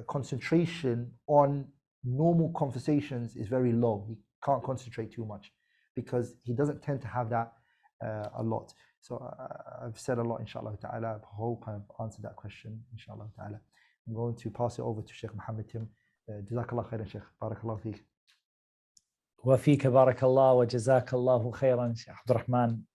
concentration on normal conversations is very low. He can't concentrate too much because he doesn't tend to have that a lot. So I've said a lot, inshallah ta'ala. I hope I've answered that question, inshallah ta'ala. I'm going to pass it over to Sheikh Muhammad Tim. Jazakallah khairan, Sheikh. BarakAllahu feek. وفيك بارك الله وجزاك الله خيرا Sheikh Abdul Rahman.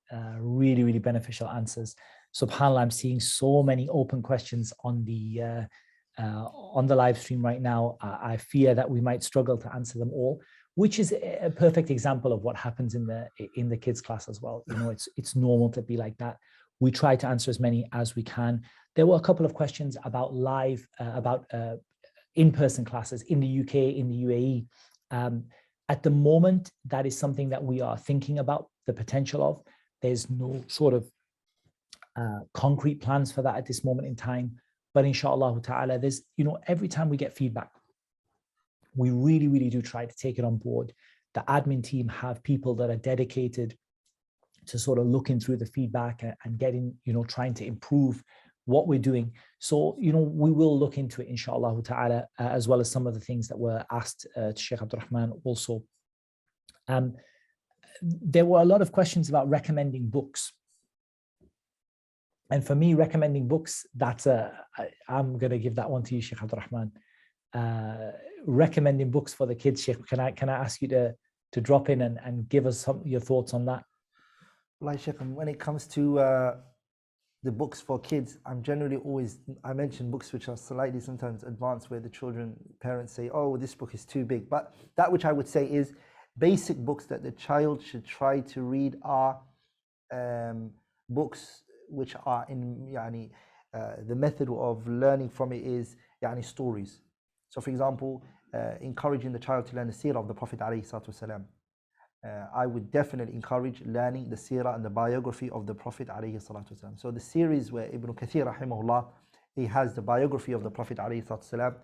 Really, really beneficial answers. SubhanAllah, I'm seeing so many open questions on the live stream right now. I fear that we might struggle to answer them all, which is a perfect example of what happens in the kids class as well. It's normal to be like that. We try to answer as many as we can. There were a couple of questions about in-person classes in the UK, in the UAE. At the moment, that is something that we are thinking about the potential of. There's no sort of concrete plans for that at this moment in time. But inshallah ta'ala, there's, every time we get feedback, we really, really do try to take it on board. The admin team have people that are dedicated to sort of looking through the feedback and getting, trying to improve what we're doing. So, we will look into it, inshallah ta'ala, as well as some of the things that were asked to Sheikh Abdul Rahman also. There were a lot of questions about recommending books. And for me, recommending books, I'm going to give that one to you, Sheikh Abdul Rahman. Recommending books for the kids, Sheikh, can I ask you to drop in and give us your thoughts on that? Like Sheikh, when it comes to the books for kids, I'm generally always, I mention books which are slightly sometimes advanced where the children, parents say, oh, this book is too big. But that which I would say is basic books that the child should try to read are books which are in the method of learning from it is stories. So for example, encouraging the child to learn the seerah of the Prophet ﷺ. I would definitely encourage learning the seerah and the biography of the Prophet ﷺ. So the series where Ibn Kathir rahimahullah, he has the biography of the Prophet ﷺ,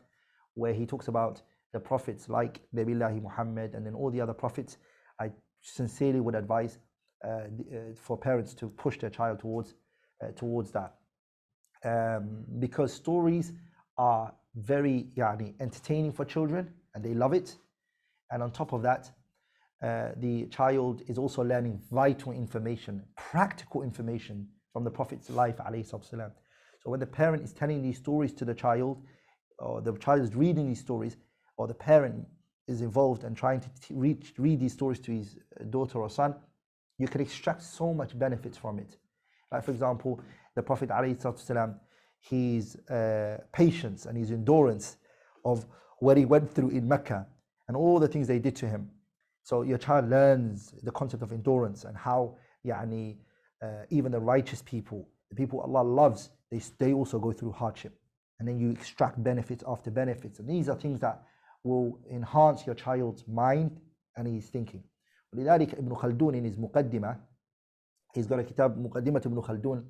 where he talks about the prophets like Nabillahi Muhammad and then all the other prophets. I sincerely would advise for parents to push their child towards that, because stories are very entertaining for children and they love it. And on top of that, the child is also learning vital information, practical information from the Prophet's life ﷺ. So when the parent is telling these stories to the child, or the child is reading these stories, or the parent is involved and trying to read these stories to his daughter or son, you can extract so much benefits from it. Like for example, the Prophet ﷺ, his patience and his endurance of what he went through in Mecca and all the things they did to him. So your child learns the concept of endurance and how even the righteous people, the people Allah loves, they also go through hardship. And then you extract benefits after benefits. And these are things that will enhance your child's mind and his thinking. لذلك Ibn Khaldun in his Muqaddimah, he's got a kitab, Muqaddimat Ibn Khaldun.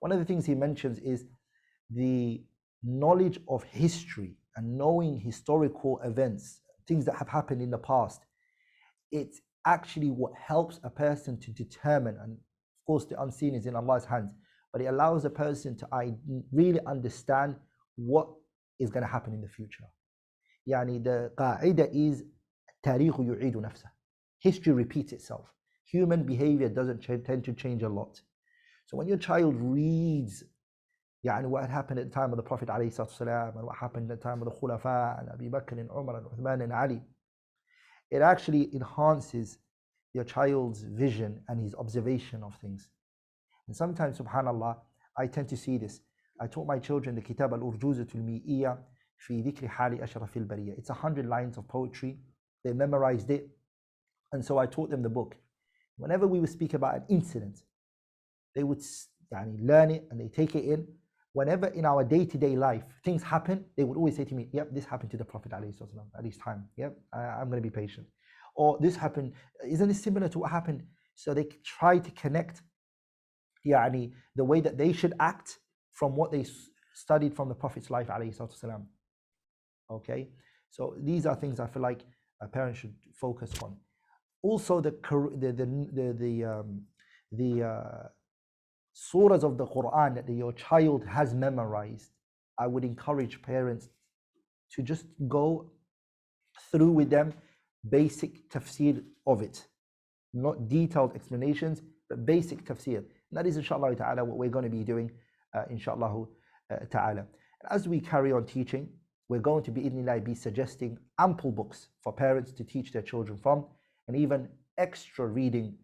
One of the things he mentions is the knowledge of history and knowing historical events, things that have happened in the past. It's actually what helps a person to determine, and of course the unseen is in Allah's hands, but it allows a person to really understand what is going to happen in the future. The qaida is التاريخ يعيد نفسه. History repeats itself. Human behavior doesn't tend to change a lot. So when your child reads what happened at the time of the Prophet ﷺ and what happened at the time of the Khulafa and Abu Bakr and Umar and Uthman and Ali, it actually enhances your child's vision and his observation of things. And sometimes, subhanallah, I tend to see this. I taught my children the Kitab al-Urjuzatul Mi'iyya fi dhikri hali ashrafil bariyya. It's 100 lines of poetry. They memorized it. And so I taught them the book. Whenever we would speak about an incident, they would learn it and they take it in. Whenever in our day-to-day life things happen, they would always say to me, yep, this happened to the Prophet at this time. Yep, I'm going to be patient. Or this happened, isn't this similar to what happened? So they try to connect the way that they should act from what they studied from the Prophet's life Okay, so these are things I feel like a parent should focus on. Also the surahs of the Qur'an that your child has memorized, I would encourage parents to just go through with them basic tafsir of it. Not detailed explanations, but basic tafsir. And that is inshallah ta'ala what we're going to be doing inshallah ta'ala. As we carry on teaching, we're going to be suggesting ample books for parents to teach their children from, and even extra reading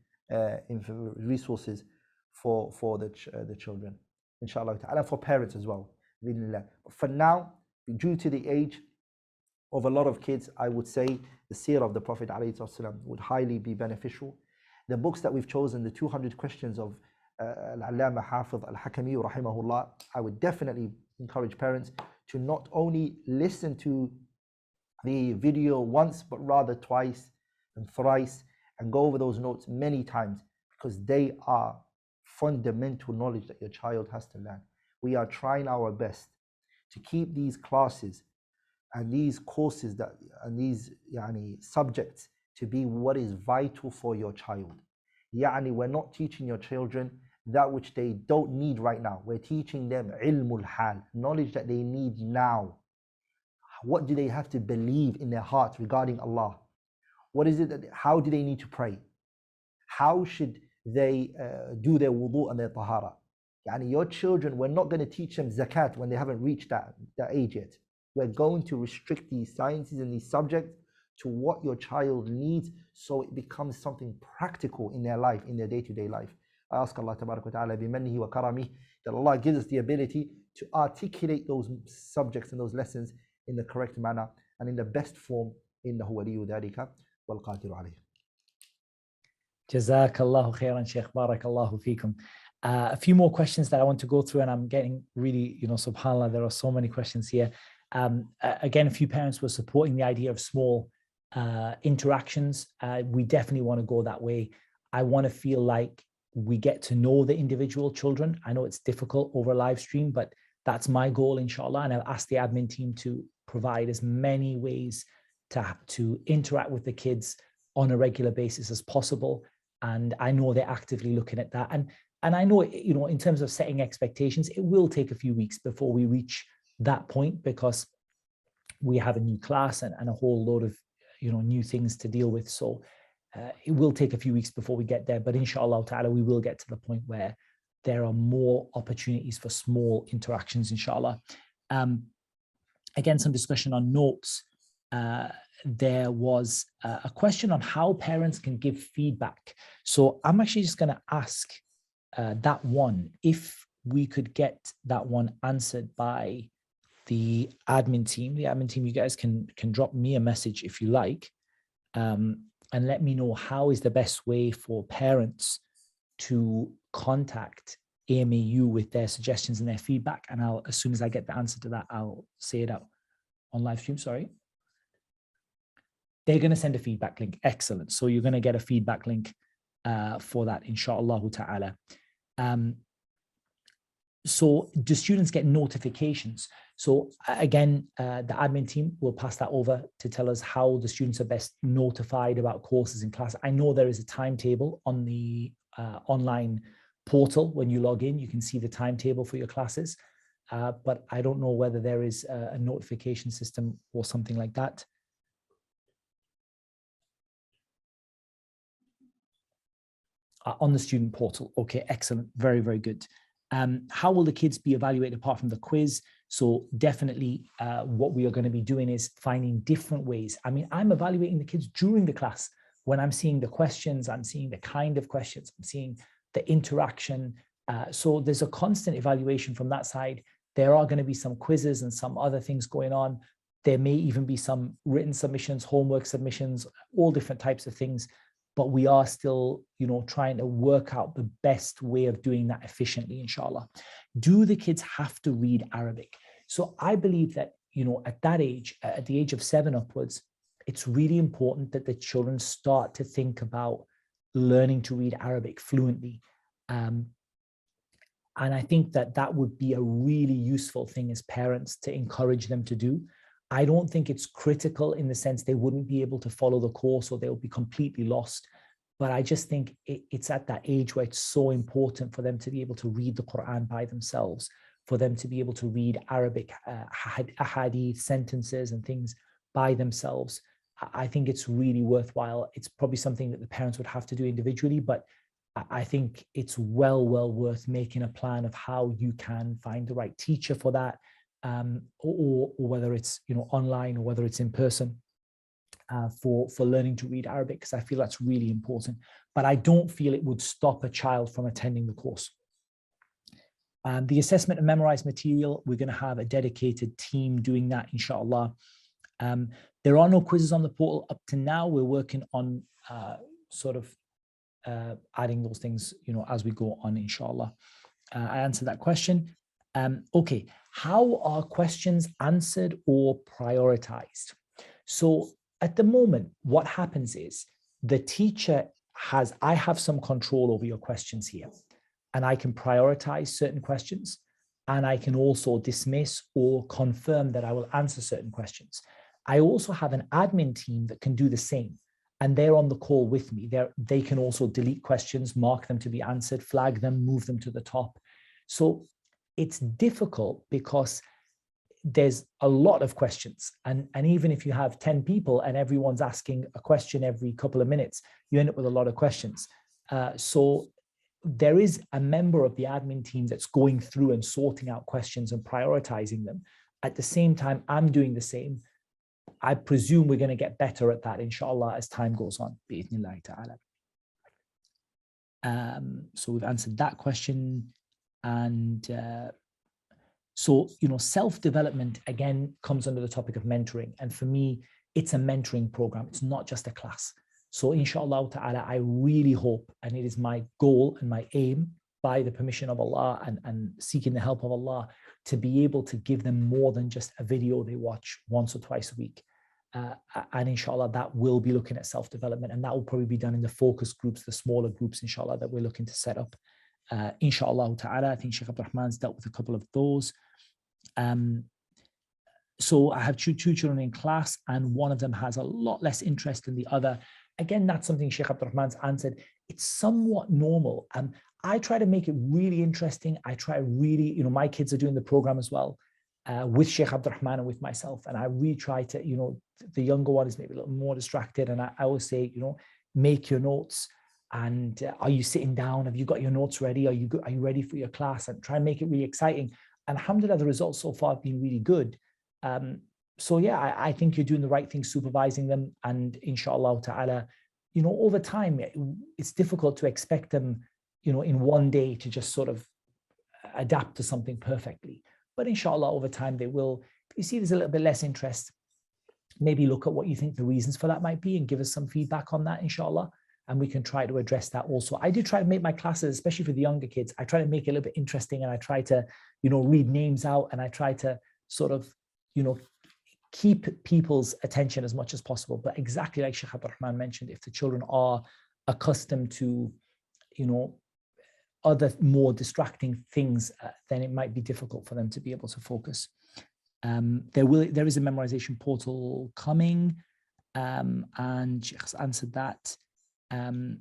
resources for the children, inshallah ta'ala, for parents as well. But for now, due to the age of a lot of kids, I would say the seerah of the Prophet ﷺ would highly be beneficial. The books that we've chosen, the 200 questions of Al-Allama Hafiz Al-Hakami rahimahullah, I would definitely encourage parents to not only listen to the video once, but rather twice and thrice, and go over those notes many times, because they are fundamental knowledge that your child has to learn. We are trying our best to keep these classes and these courses and these subjects to be what is vital for your child. We're not teaching your children that which they don't need right now. We're teaching them ilmul hal, knowledge that they need now. What do they have to believe in their hearts regarding Allah? What is it how do they need to pray? How should they do their wudu and their tahara? Your children, we're not going to teach them zakat when they haven't reached that age yet. We're going to restrict these sciences and these subjects to what your child needs, so it becomes something practical in their life, in their day-to-day life. I ask Allah Tabarak wa Ta'ala bimannihi wa karami that Allah gives us the ability to articulate those subjects and those lessons in the correct manner and in the best form. إنه ولي ذلك والقادر عليه. Jazakallahu khairan, Sheikh. BarakAllahu feekum. A few more questions that I want to go through, and I'm getting really, subhanAllah, there are so many questions here. Again, a few parents were supporting the idea of small interactions. We definitely want to go that way. I want to feel like we get to know the individual children. I know it's difficult over a live stream, but that's my goal, inshallah. And I'll ask the admin team to provide as many ways to interact with the kids on a regular basis as possible. And I know they're actively looking at that. And I know, in terms of setting expectations, it will take a few weeks before we reach that point, because we have a new class and a whole load of, new things to deal with. So it will take a few weeks before we get there, but inshallah ta'ala, we will get to the point where there are more opportunities for small interactions, inshallah. Again, some discussion on notes. There was a question on how parents can give feedback. So I'm actually just going to ask that one, if we could get that one answered by the admin team. The admin team, you guys can drop me a message if you like, and let me know how is the best way for parents to contact AMAU with their suggestions and their feedback. And as soon as I get the answer to that, I'll say it out on live stream. Sorry. They're going to send a feedback link. Excellent. So you're going to get a feedback link for that, inshallah ta'ala. So do students get notifications? So again, the admin team will pass that over to tell us how the students are best notified about courses in class. I know there is a timetable on the online portal. When you log in, you can see the timetable for your classes, but I don't know whether there is a notification system or something like that. On the student portal. Okay, excellent. Very, very good. How will the kids be evaluated apart from the quiz? So definitely what we are going to be doing is finding different ways. I mean, I'm evaluating the kids during the class. When I'm seeing the questions, I'm seeing the kind of questions, I'm seeing the interaction. So there's a constant evaluation from that side. There are going to be some quizzes and some other things going on. There may even be some written submissions, homework submissions, all different types of things. But we are still, trying to work out the best way of doing that efficiently, inshallah. Do the kids have to read Arabic? So I believe that, at that age, at the age of 7 upwards, it's really important that the children start to think about learning to read Arabic fluently. And I think that would be a really useful thing as parents to encourage them to do. I don't think it's critical in the sense they wouldn't be able to follow the course or they'll be completely lost. But I just think it's at that age where it's so important for them to be able to read the Qur'an by themselves, for them to be able to read Arabic ahadith, sentences and things by themselves. I think it's really worthwhile. It's probably something that the parents would have to do individually, but I think it's well worth making a plan of how you can find the right teacher for that. Or whether it's online or whether it's in person for learning to read Arabic, because I feel that's really important. But I don't feel it would stop a child from attending the course. The assessment of memorized material, we're going to have a dedicated team doing that, inshallah. There are no quizzes on the portal up to now. We're working on adding those things, as we go on, inshallah. I answered that question. Okay, how are questions answered or prioritized? So at the moment, what happens is the teacher I have some control over your questions here, and I can prioritize certain questions, and I can also dismiss or confirm that I will answer certain questions. I also have an admin team that can do the same, and they're on the call with me. They can also delete questions, mark them to be answered, flag them, move them to the top. So it's difficult because there's a lot of questions. And even if you have 10 people and everyone's asking a question every couple of minutes, you end up with a lot of questions. So there is a member of the admin team that's going through and sorting out questions and prioritizing them. At the same time, I'm doing the same. I presume we're going to get better at that, inshallah, as time goes on. Bi-idhnillahi ta'ala. So we've answered that question. And so, self-development, again, comes under the topic of mentoring. And for me, it's a mentoring program. It's not just a class. So inshallah ta'ala, I really hope, and it is my goal and my aim, by the permission of Allah and seeking the help of Allah, to be able to give them more than just a video they watch once or twice a week. And inshallah, that will be looking at self-development, and that will probably be done in the focus groups, the smaller groups, inshallah, that we're looking to set up. Inshallah ta'ala, I think Sheikh Abdul Rahman's dealt with a couple of those. So I have two children in class, and one of them has a lot less interest than the other. Again, that's something Sheikh Abdul Rahman's answered. It's somewhat normal. I try to make it really interesting. I try really, my kids are doing the program as well, with Sheikh Abdul Rahman and with myself. And I really try to, the younger one is maybe a little more distracted. And I always say, make your notes. And are you sitting down? Have you got your notes ready? Are you ready for your class? And try and make it really exciting. And alhamdulillah, the results so far have been really good. So yeah, I think you're doing the right thing, supervising them. And inshallah ta'ala, over time, it's difficult to expect them, in one day to just sort of adapt to something perfectly. But inshallah, over time they will. If you see there's a little bit less interest, maybe look at what you think the reasons for that might be and give us some feedback on that, inshallah. And we can try to address that also. I do try to make my classes, especially for the younger kids, I try to make it a little bit interesting, and I try to, read names out, and I try to sort of, keep people's attention as much as possible. But exactly like Sheikh Abdul Rahman mentioned, if the children are accustomed to, other more distracting things, then it might be difficult for them to be able to focus. There is a memorization portal coming, and Sheikh's answered that. And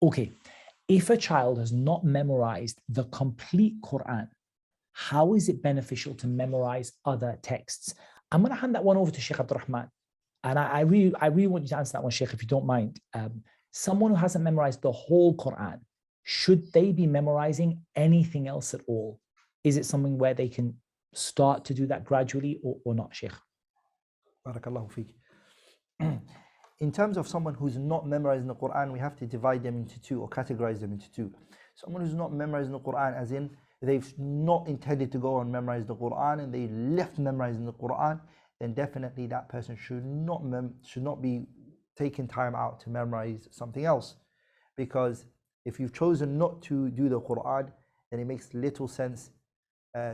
okay, if a child has not memorized the complete Qur'an, how is it beneficial to memorize other texts? I'm going to hand that one over to Sheikh Abdul Rahman. And I really want you to answer that one, Sheikh, if you don't mind. Someone who hasn't memorized the whole Qur'an, should they be memorizing anything else at all? Is it something where they can start to do that gradually or not, Sheikh? BarakAllahu feek. In terms of someone who's not memorizing the Qur'an, we have to divide them into two, or categorize them into two. Someone who's not memorizing the Qur'an, as in they've not intended to go and memorize the Qur'an and they left memorizing the Qur'an, then definitely that person should not be taking time out to memorize something else. Because if you've chosen not to do the Qur'an, then it makes little sense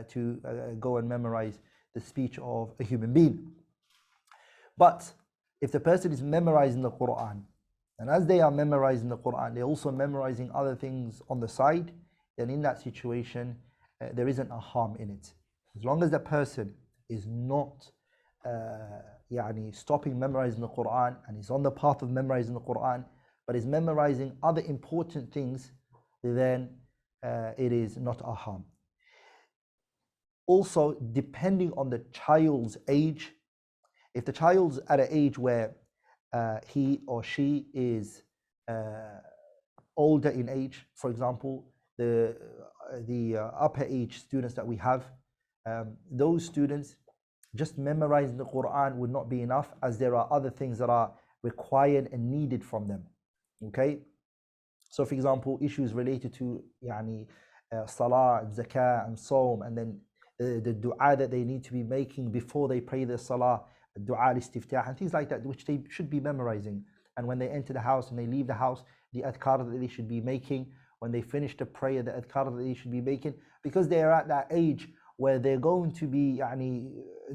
to go and memorize the speech of a human being. But if the person is memorizing the Qur'an, and as they are memorizing the Qur'an, they're also memorizing other things on the side, then in that situation, there isn't a harm in it. As long as the person is not stopping memorizing the Qur'an and is on the path of memorizing the Qur'an, but is memorizing other important things, then it is not a harm. Also, depending on the child's age, if the child's at an age where he or she is older in age, for example, the upper age students that we have, those students, just memorizing the Qur'an would not be enough, as there are other things that are required and needed from them. Okay, so for example, issues related to salah, zakah, and Sawm, and then the dua that they need to be making before they pray the salah, dua al-istiftah, and things like that, which they should be memorizing. And when they enter the house and they leave the house, the adhkar that they should be making. When they finish the prayer, the adhkar that they should be making, because they are at that age where they're going to be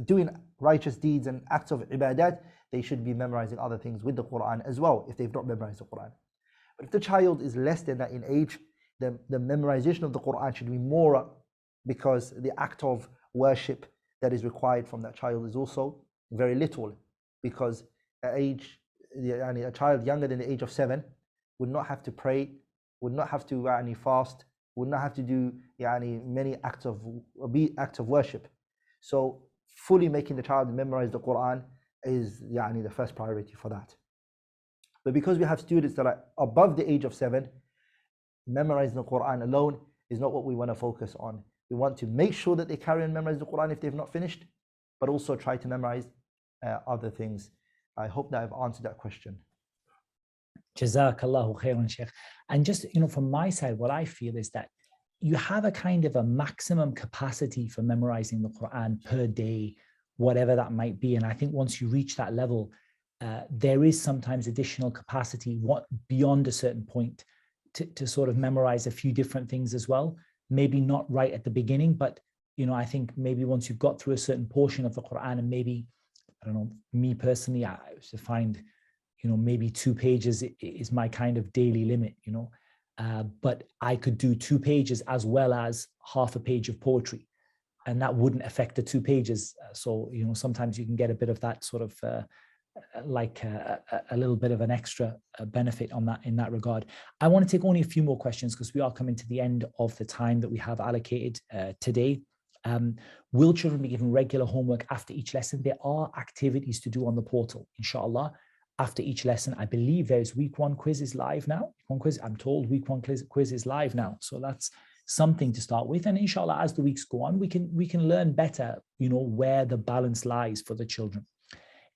doing righteous deeds and acts of ibadat, they should be memorizing other things with the Qur'an as well, if they've not memorized the Qur'an. But if the child is less than that in age, the memorization of the Qur'an should be more, because the act of worship that is required from that child is also very little, because a child younger than the age of 7 would not have to pray, would not have to fast, would not have to do many acts of worship. So fully making the child memorize the Qur'an is the first priority for that. But because we have students that are above the age of 7, memorizing the Qur'an alone is not what we want to focus on. We want to make sure that they carry on memorizing the Qur'an if they've not finished, but also try to memorize other things. I hope that I've answered that question. Jazakallahu khairan, Sheikh. And just, from my side, what I feel is that you have a kind of a maximum capacity for memorizing the Qur'an per day, whatever that might be. And I think once you reach that level, there is sometimes additional capacity beyond a certain point to sort of memorize a few different things as well. Maybe not right at the beginning, but I think maybe once you've got through a certain portion of the Qur'an, and maybe, I don't know, me personally, I used to find, maybe 2 pages is my kind of daily limit, but I could do 2 pages as well as half a page of poetry, and that wouldn't affect the 2 pages. So, sometimes you can get a bit of that sort of like a little bit of an extra benefit in that regard. I want to take only a few more questions because we are coming to the end of the time that we have allocated today. Will children be given regular homework after each lesson? There are activities to do on the portal, inshallah. After each lesson, I believe there's week 1 quiz is live now. I'm told week 1 quiz is live now. So that's something to start with. And inshallah, as the weeks go on, we can learn better, where the balance lies for the children.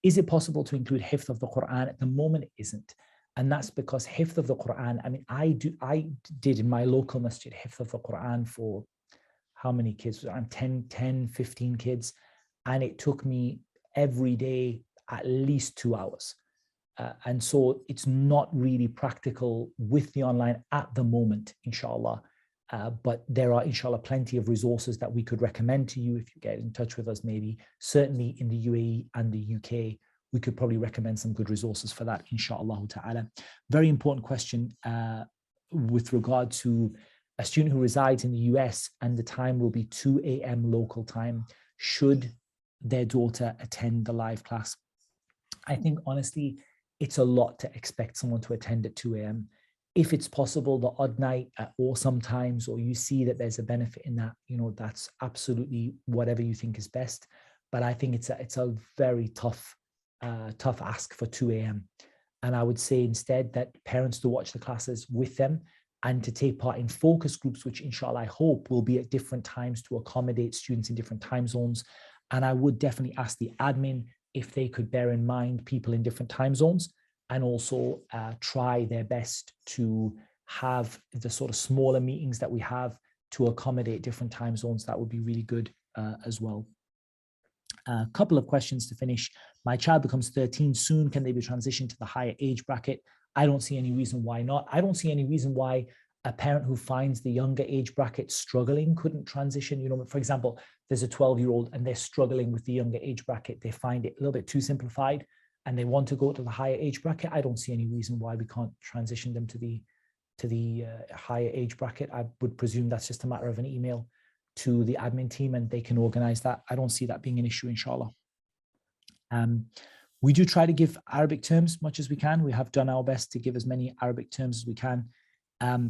Is it possible to include hifth of the Qur'an? At the moment, it isn't. And that's because hifth of the Qur'an, I did in my local masjid hifth of the Qur'an for how many kids? Around 10, 15 kids. And it took me every day at least 2 hours. And so it's not really practical with the online at the moment, inshallah. But there are, inshallah, plenty of resources that we could recommend to you if you get in touch with us, maybe. Certainly in the UAE and the UK, we could probably recommend some good resources for that, inshallah ta'ala. Very important question with regard to a student who resides in the US and the time will be 2 a.m. local time. Should their daughter attend the live class? I think, honestly, it's a lot to expect someone to attend at 2 a.m. If it's possible, the odd night or sometimes, or you see that there's a benefit in that, that's absolutely whatever you think is best. But I think it's a very tough ask for 2 a.m. And I would say instead that parents to watch the classes with them and to take part in focus groups, which inshallah I hope will be at different times to accommodate students in different time zones. And I would definitely ask the admin if they could bear in mind people in different time zones, and also try their best to have the sort of smaller meetings that we have to accommodate different time zones. That would be really good as well. A couple of questions to finish. My child becomes 13 soon. Can they be transitioned to the higher age bracket? I don't see any reason why not. I don't see any reason why a parent who finds the younger age bracket struggling couldn't transition. For example, there's a 12-year-old and they're struggling with the younger age bracket. They find it a little bit too simplified and they want to go to the higher age bracket. I don't see any reason why we can't transition them to the higher age bracket. I would presume that's just a matter of an email to the admin team and they can organize that. I don't see that being an issue, inshallah. We do try to give Arabic terms much as we can. We have done our best to give as many Arabic terms as we can. A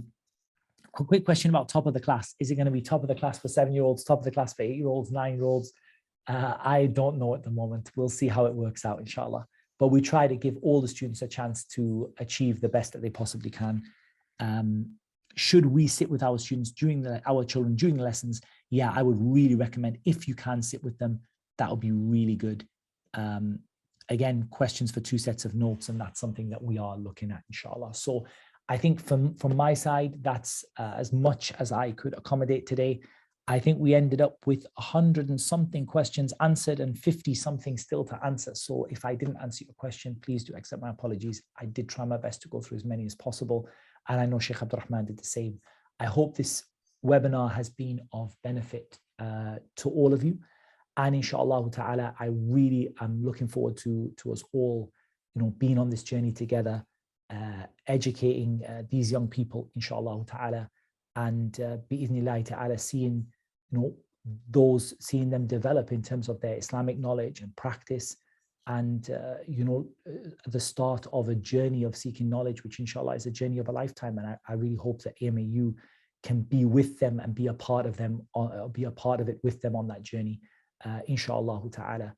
quick question about top of the class. Is it going to be top of the class for 7-year-olds, top of the class for 8-year-olds, 9-year-olds? I don't know at the moment. We'll see how it works out, inshallah. But we try to give all the students a chance to achieve the best that they possibly can. Should we sit with our students our children during the lessons? Yeah, I would really recommend, if you can sit with them, that would be really good. Again, questions for 2 sets of notes, and that's something that we are looking at, inshallah. So I think from my side, that's as much as I could accommodate today. I think we ended up with 100 and something questions answered and 50 something still to answer. So if I didn't answer your question, please do accept my apologies. I did try my best to go through as many as possible. And I know Sheikh Abdurrahman did the same. I hope this webinar has been of benefit to all of you. And inshallah ta'ala, I really am looking forward to us all, being on this journey together, educating these young people, inshallah ta'ala, and bi'idhnillahi ta'ala, seeing them develop in terms of their Islamic knowledge and practice, and the start of a journey of seeking knowledge, which inshallah is a journey of a lifetime. And I really hope that AMAU can be with them and be a part of it with them on that journey, inshallah ta'ala.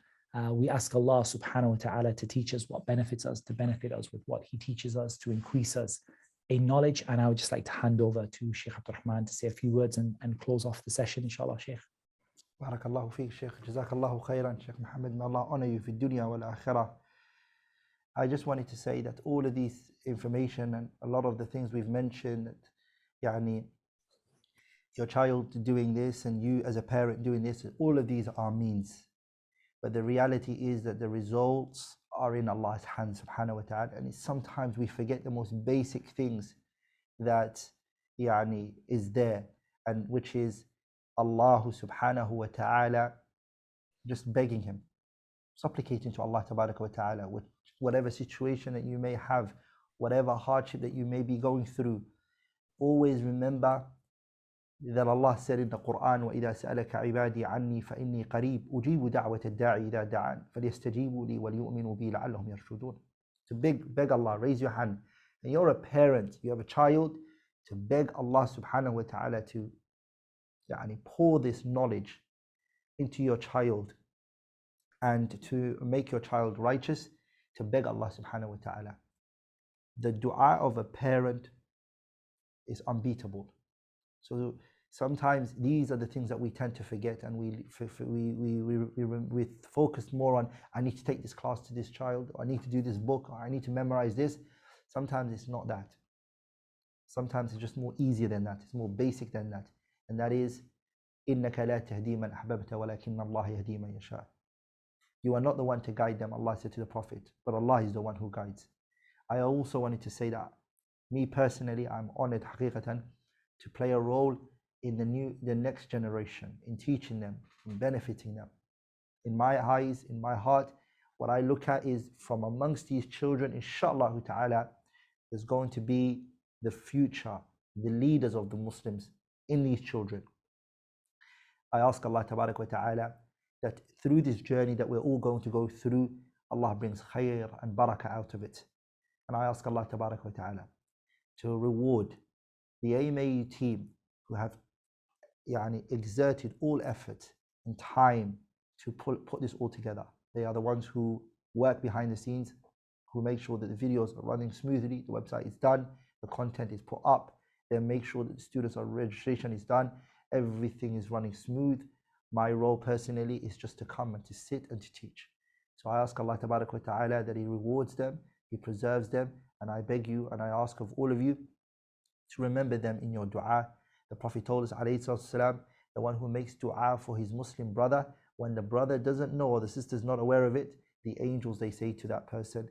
We ask Allah subhanahu wa ta'ala to teach us what benefits us, to benefit us with what he teaches us, to increase us in knowledge. And I would just like to hand over to Sheikh Abdurrahman to say a few words and close off the session, inshallah, Sheikh. BarakAllahu feek, Sheikh. Jazakallahu khairan, Sheikh Muhammad. May Allah honor you fi dunya wal akhirah. I just wanted to say that all of these information and a lot of the things we've mentioned, yani, your child doing this and you as a parent doing this, all of these are means. But the reality is that the results are in Allah's hands, subhanahu wa ta'ala. And sometimes we forget the most basic things that yani, is there, and which is Allah subhanahu wa ta'ala, just begging Him, supplicating to Allah tabaraka wa ta'ala with whatever situation that you may have, whatever hardship that you may be going through. Always remember that Allah said in the Qur'an, وَإِذَا سَأَلَكَ عِبَادِي عَنِّي فَإِنِّي قَرِيبٌ أُجِيبُ دَعْوَةَ الدَّاعِ إِذَا دَعَانِ فَلْيَسْتَجِيبُوا لِي وَلْيُؤْمِنُوا بِي لَعَلَّهُمْ يَرْشُدُونَ. To beg Allah, raise your hand. And you're a parent, you have a child, to beg Allah subhanahu wa ta'ala to pour this knowledge into your child and to make your child righteous, to beg Allah subhanahu wa ta'ala. The dua of a parent is unbeatable. So sometimes these are the things that we tend to forget, and we focus more on, I need to take this class to this child, or I need to do this book, or I need to memorize this. Sometimes it's not that. Sometimes it's just more easier than that. It's more basic than that. And that is, إِنَّكَ لَا تَهْدِي مَنْ أَحْبَبْتَ وَلَكِنَّ اللَّهَ يَهْدِي مَنْ يَشَاءُ. You are not the one to guide them, Allah said to the Prophet, but Allah is the one who guides. I also wanted to say that me personally, I'm honored haqiqatan to play a role in the next generation, in teaching them, in benefiting them. In my eyes, in my heart, what I look at is from amongst these children, inshallah ta'ala, there's going to be the future, the leaders of the Muslims in these children. I ask Allah tabarak wa ta'ala that through this journey that we're all going to go through, Allah brings khair and barakah out of it. And I ask Allah tabarak wa ta'ala to reward the AMAU team who have exerted all effort and time to put this all together. They are the ones who work behind the scenes, who make sure that the videos are running smoothly, the website is done, the content is put up, they make sure that the students' registration is done, everything is running smooth. My role personally is just to come and to sit and to teach. So I ask Allah tabarak wa ta'ala that He rewards them, He preserves them, and I beg you and I ask of all of you to remember them in your dua. The Prophet told us, alayhi salatu, the one who makes dua for his Muslim brother, when the brother doesn't know or the sister is not aware of it, the angels, they say to that person,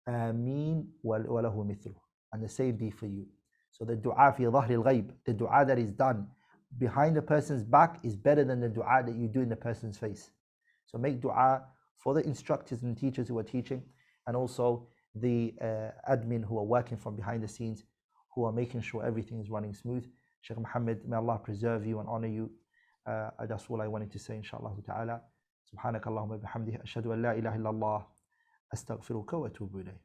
Ameen wa lahu mithlu. And the same be for you. So the dua fi dhahri al-ghayb, the dua that is done behind the person's back is better than the dua that you do in the person's face. So make dua for the instructors and teachers who are teaching, and also the admin who are working from behind the scenes, who are making sure everything is running smooth. Shaykh Muhammad, may Allah preserve you and honor you. That's all I wanted to say, inshallah ta'ala. Subhanakallahumma bihamdihi ashhadu an la ilaha illallah astaghfiruka wa atubu ilayh.